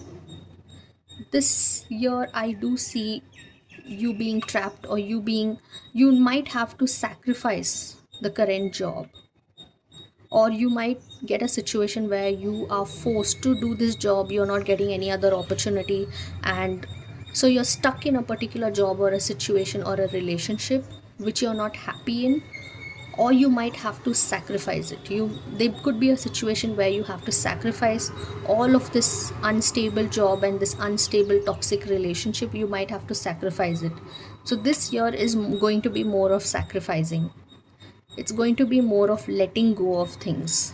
Speaker 1: this year I do see you being trapped, or you might have to sacrifice the current job, or you might get a situation where you are forced to do this job, you're not getting any other opportunity, and so you're stuck in a particular job or a situation or a relationship which you're not happy in, or you might have to sacrifice it. There could be a situation where you have to sacrifice all of this unstable job and this unstable toxic relationship. You might have to sacrifice it. So this year is going to be more of sacrificing. It's going to be more of letting go of things.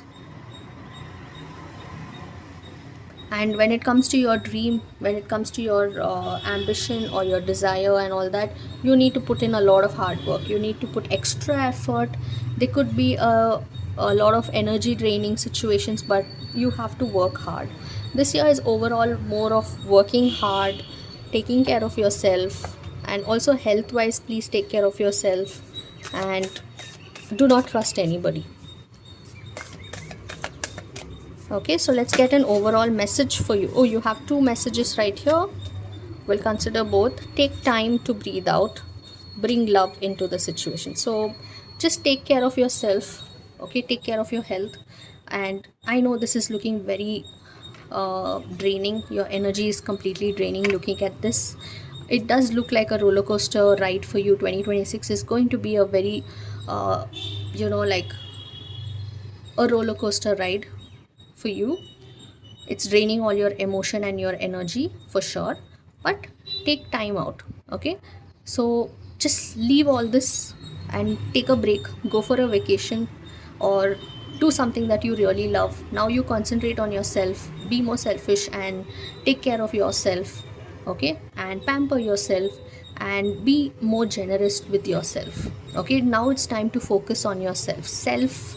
Speaker 1: And when it comes to your dream, when it comes to your ambition or your desire and all that, you need to put in a lot of hard work, you need to put extra effort. There could be a lot of energy draining situations, but you have to work hard. This year is overall more of working hard, taking care of yourself, and also health wise, please take care of yourself, and do not trust anybody. Okay, so let's get an overall message for you. Oh, you have two messages right here. We'll consider both. Take time to breathe out, bring love into the situation. So just take care of yourself, okay? Take care of your health. And I know this is looking very draining. Your energy is completely draining looking at this. It does look like a roller coaster ride for you. 2026 is going to be a very like a roller coaster ride for you. It's draining all your emotion and your energy for sure, but take time out, okay? So just leave all this and take a break, go for a vacation, or do something that you really love. Now you concentrate on yourself, be more selfish and take care of yourself, okay? And pamper yourself and be more generous with yourself, okay? Now it's time to focus on yourself. Self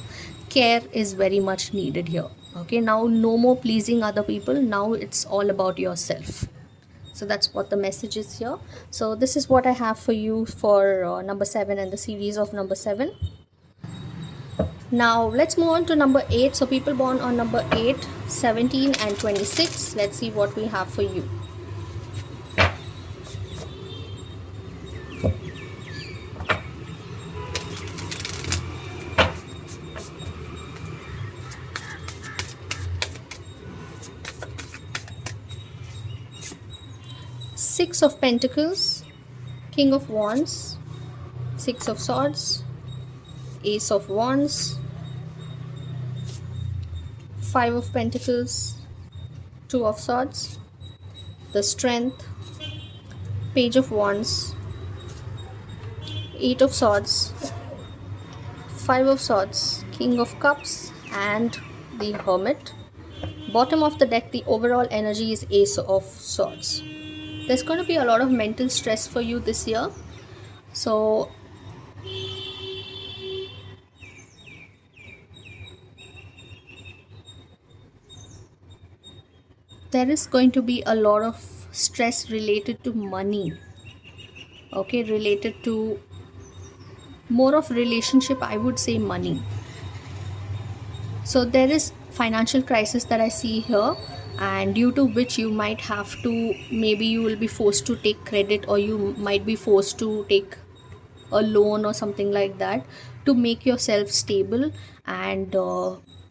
Speaker 1: care is very much needed here, okay? Now no more pleasing other people, now it's all about yourself. So that's what the message is here. So this is what I have for you for number 7 and the series of number 7. Now let's move on to number 8. So people born on number 8, 17 and 26, let's see what we have for you. Six of Pentacles, King of Wands, Six of Swords, Ace of Wands, Five of Pentacles, Two of Swords, the Strength, Page of Wands, Eight of Swords, Five of Swords, King of Cups, and the Hermit. Bottom of the deck, the overall energy is Ace of Swords. There's going to be a lot of mental stress for you this year. So there is going to be a lot of stress related to money. Okay, related to more of relationship, I would say money. So there is financial crisis that I see here, and due to which you might have to, maybe you will be forced to take credit, or you might be forced to take a loan or something like that to make yourself stable. And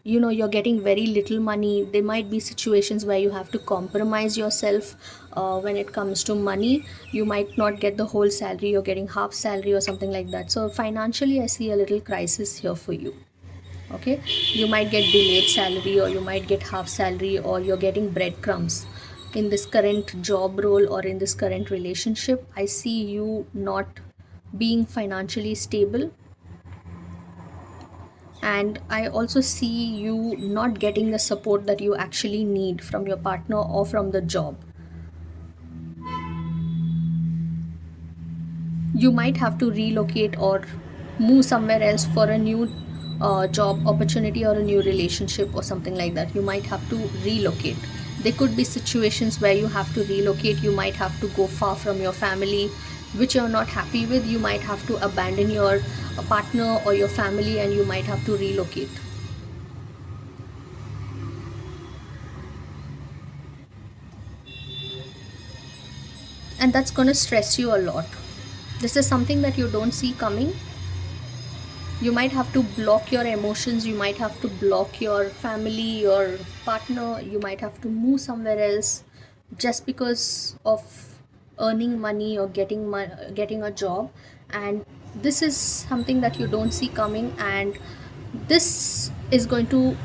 Speaker 1: you're getting very little money. There might be situations where you have to compromise yourself when it comes to money. You might not get the whole salary, you're getting half salary or something like that. So financially I see a little crisis here for you. Okay, you might get delayed salary, or you might get half salary, or you're getting breadcrumbs in this current job role or in this current relationship. I see you not being financially stable, and I also see you not getting the support that you actually need from your partner or from the job. You might have to relocate or move somewhere else for a new job opportunity or a new relationship or something like that. You might have to relocate. There could be situations where you have to relocate. You might have to go far from your family, which you're not happy with. You might have to abandon your partner or your family, and you might have to relocate. And that's going to stress you a lot. This is something that you don't see coming. You might have to block your emotions, you might have to block your family, your partner. You might have to move somewhere else just because of earning money or getting a job. And this is something that you don't see coming, and this is going to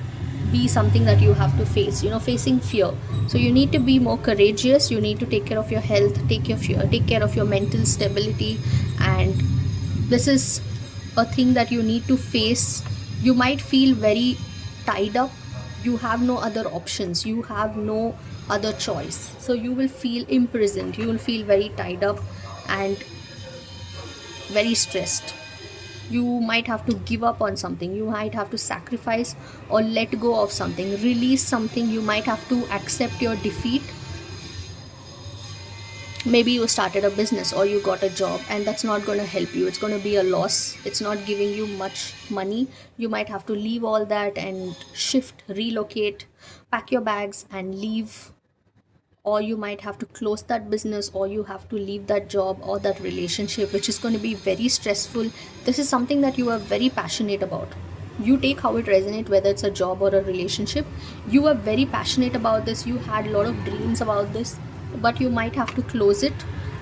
Speaker 1: be something that you have to face, facing fear. So you need to be more courageous. You need to take care of your health, take care of your mental stability. And this is a thing that you need to face. You might feel very tied up. You have no other options, you have no other choice. So you will feel imprisoned, you will feel very tied up and very stressed. You might have to give up on something, you might have to sacrifice or let go of something, release something. You might have to accept your defeat. Maybe you started a business or you got a job, and that's not going to help you. It's going to be a loss, it's not giving you much money. You might have to leave all that and shift, relocate, pack your bags and leave. Or you might have to close that business, or you have to leave that job or that relationship, which is going to be very stressful. This is something that you are very passionate about. You take how it resonates, whether it's a job or a relationship. You are very passionate about this, you had a lot of dreams about this, but you might have to close it.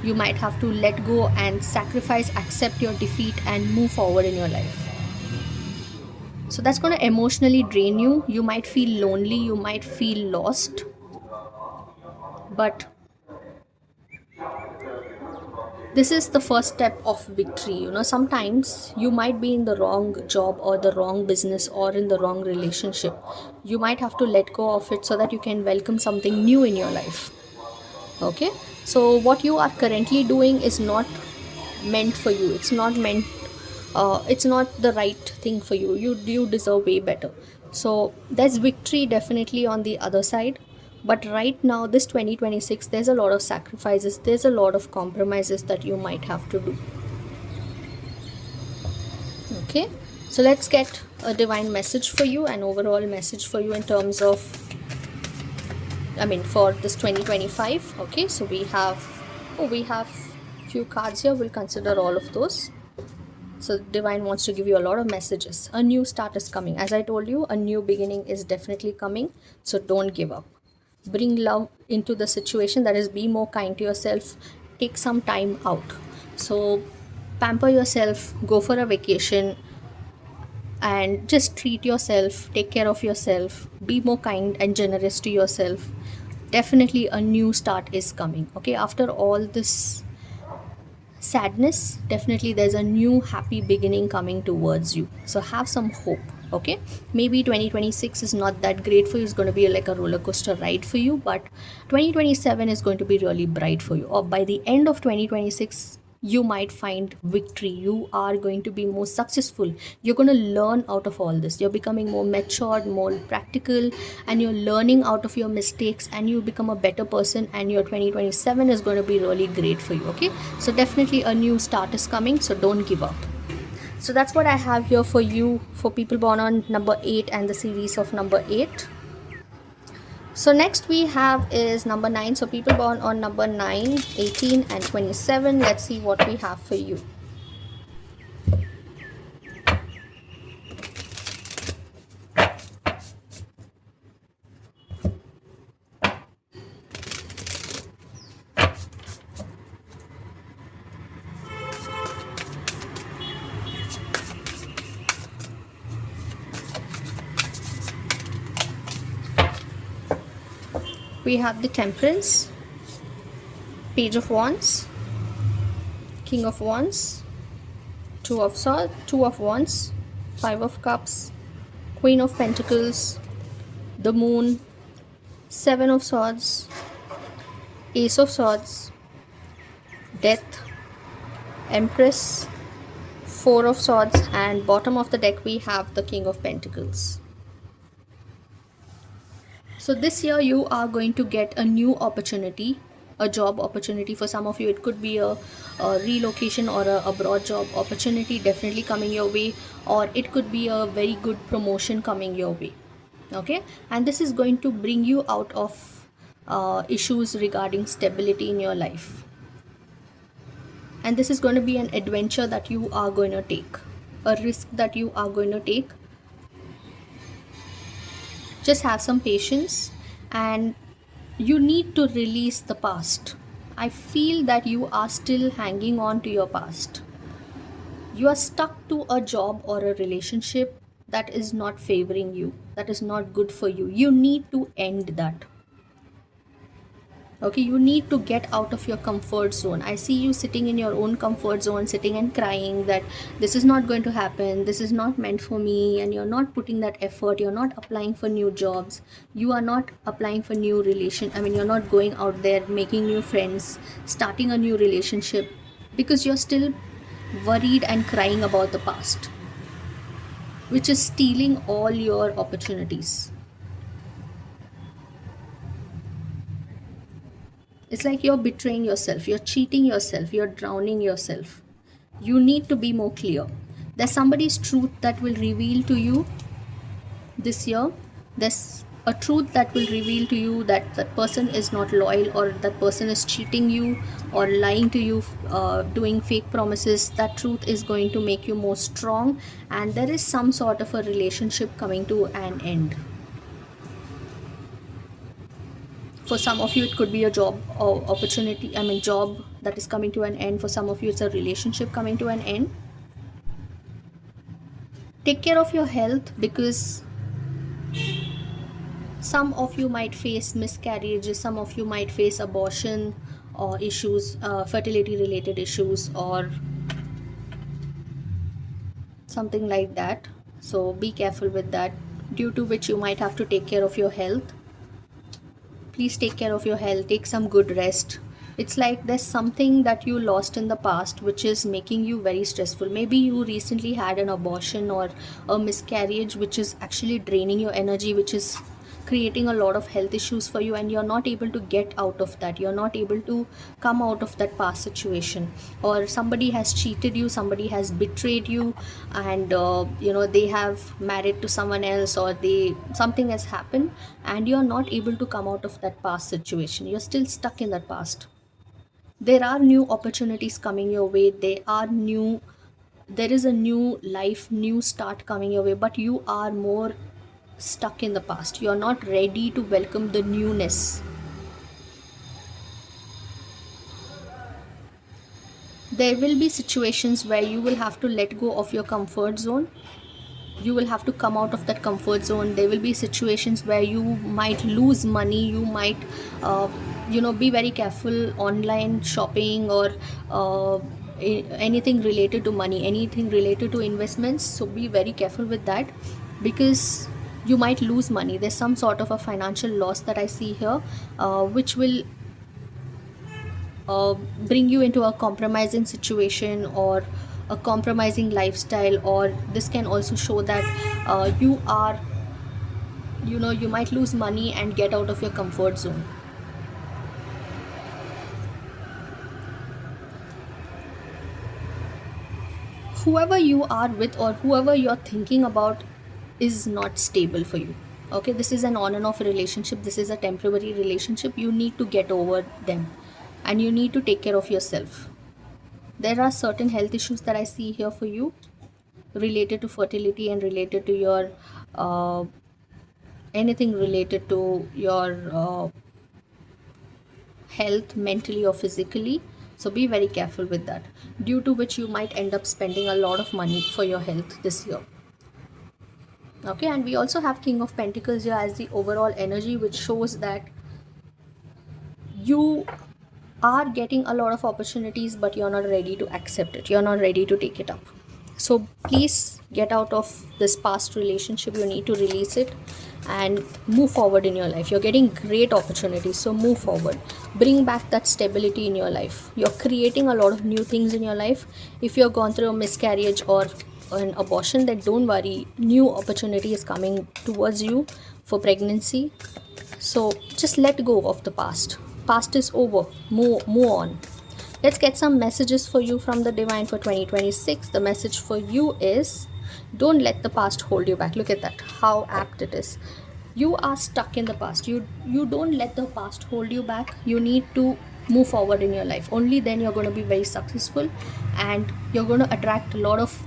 Speaker 1: You might have to let go and sacrifice, accept your defeat and move forward in your life. So that's going to emotionally drain you. You might feel lonely, you might feel lost, but this is the first step of victory. Sometimes you might be in the wrong job or the wrong business or in the wrong relationship. You might have to let go of it so that you can welcome something new in your life. Okay, so what you are currently doing is not meant for you. It's not meant, it's not the right thing for you. You deserve way better. So there's victory definitely on the other side. But right now, this 2026, there's a lot of sacrifices, there's a lot of compromises that you might have to do. Okay, so let's get a divine message for you, an overall message for you in terms of, for this 2025. Okay, so we have few cards here. We'll consider all of those. So divine wants to give you a lot of messages. A new start is coming. As I told you, a new beginning is definitely coming. So don't give up. Bring love into the situation. That is, be more kind to yourself. Take some time out. So pamper yourself. Go for a vacation and just treat yourself. Take care of yourself. Be more kind and generous to yourself. Definitely a new start is coming. Okay, after all this sadness, definitely there's a new happy beginning coming towards you. So have some hope. Okay, maybe 2026 is not that great for you, it's going to be like a roller coaster ride for you, but 2027 is going to be really bright for you, or by the end of 2026 you might find victory. You are going to be more successful, you're going to learn out of all this, you're becoming more matured, more practical, and you're learning out of your mistakes, and you become a better person, and your 2027 is going to be really great for you. Okay, so definitely a new start is coming, so don't give up. So that's what I have here for you for people born on number 8 and the series of number 8. So next we have is number 9. So people born on number 9, 18 and 27. Let's see what we have for you. We have the Temperance, Page of Wands, King of Wands, Two of Swords, Two of Wands, Five of Cups, Queen of Pentacles, the Moon, Seven of Swords, Ace of Swords, Death, Empress, Four of Swords, and bottom of the deck we have the King of Pentacles. So this year you are going to get a new opportunity, a job opportunity. For some of you it could be a relocation or a abroad job opportunity definitely coming your way, or it could be a very good promotion coming your way. Okay, and this is going to bring you out of issues regarding stability in your life, and this is going to be an adventure that you are going to take, a risk that you are going to take. Just have some patience, and you need to release the past. I feel that you are still hanging on to your past. You are stuck to a job or a relationship that is not favoring you, that is not good for you. You need to end that. Okay, you need to get out of your comfort zone. I see you sitting in your own comfort zone, sitting and crying that this is not going to happen, this is not meant for me, and you're not putting that effort, you're not applying for new jobs, you are not applying for new you're not going out there making new friends, starting a new relationship, because you're still worried and crying about the past, which is stealing all your opportunities. It's like you're betraying yourself, you're cheating yourself, you're drowning yourself. You need to be more clear. There's somebody's truth that will reveal to you this year. There's a truth that will reveal to you that that person is not loyal, or that person is cheating you or lying to you, doing fake promises. That truth is going to make you more strong, and there is some sort of a relationship coming to an end. For some of you it could be a job or opportunity, job that is coming to an end. For some of you it's a relationship coming to an end. Take care of your health, because some of you might face miscarriages, some of you might face abortion or issues, fertility related issues or something like that. So be careful with that, due to which you might have to take care of your health. Please take care of your health, take some good rest. It's like there's something that you lost in the past which is making you very stressful. Maybe you recently had an abortion or a miscarriage, which is actually draining your energy, which is creating a lot of health issues for you, and you're not able to get out of that, you're not able to come out of that past situation. Or somebody has cheated you, somebody has betrayed you, and they have married to someone else, or they something has happened, and you're not able to come out of that past situation, you're still stuck in that past. There are new opportunities coming your way, there is a new life, new start coming your way, but you are more stuck in the past. You're not ready to welcome the newness. There will be situations where you will have to let go of your comfort zone. You will have to come out of that comfort zone. There will be situations where you might lose money, you might be very careful online shopping, or anything related to money, anything related to investments, so be very careful with that. because you might lose money. There's some sort of a financial loss that I see here, which will bring you into a compromising situation or a compromising lifestyle, or this can also show that you are, you might lose money and get out of your comfort zone. Whoever you are with or whoever you're thinking about is not stable for you. Okay, this is an on and off relationship, this is a temporary relationship. You need to get over them, and you need to take care of yourself. There are certain health issues that I see here for you, related to fertility and related to your uh, anything related to your health, mentally or physically. So be very careful with that, due to which you might end up spending a lot of money for your health this year. Okay, and we also have King of Pentacles here as the overall energy, which shows that you are getting a lot of opportunities, but you're not ready to accept it, you're not ready to take it up. So please get out of this past relationship, you need to release it and move forward in your life. You're getting great opportunities, so move forward. Bring back that stability in your life. You're creating a lot of new things in your life. If you're gone through a miscarriage or an abortion, then don't worry, new opportunity is coming towards you for pregnancy. So just let go of the past. Past is over. Move on. Let's get some messages for you from the divine for 2026. The message for you is, don't let the past hold you back. Look at that, how apt it is. You are stuck in the past. You don't let the past hold you back. You need to move forward in your life. Only then you're going to be very successful, and you're going to attract a lot of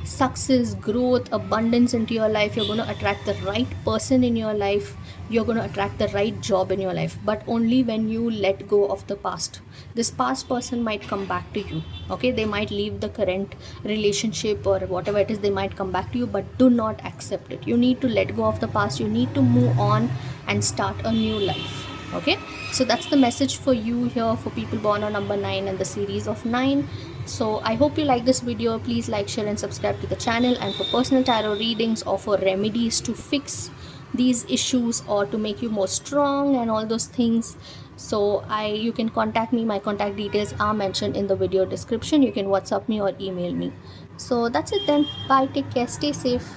Speaker 1: success, growth, abundance into your life. You're going to attract the right person in your life. You're going to attract the right job in your life, but only when you let go of the past. This past person might come back to you. Okay, they might leave the current relationship or whatever it is, they might come back to you, but do not accept it. You need to let go of the past. You need to move on and start a new life. Okay, so that's the message for you here, for people born on number 9 and the series of 9. So I hope you like this video. Please like, share and subscribe to the channel. And for personal tarot readings or for remedies to fix these issues or to make you more strong and all those things, so you can contact me. My contact details are mentioned in the video description. You can WhatsApp me or email me. So that's it then. Bye, take care, stay safe.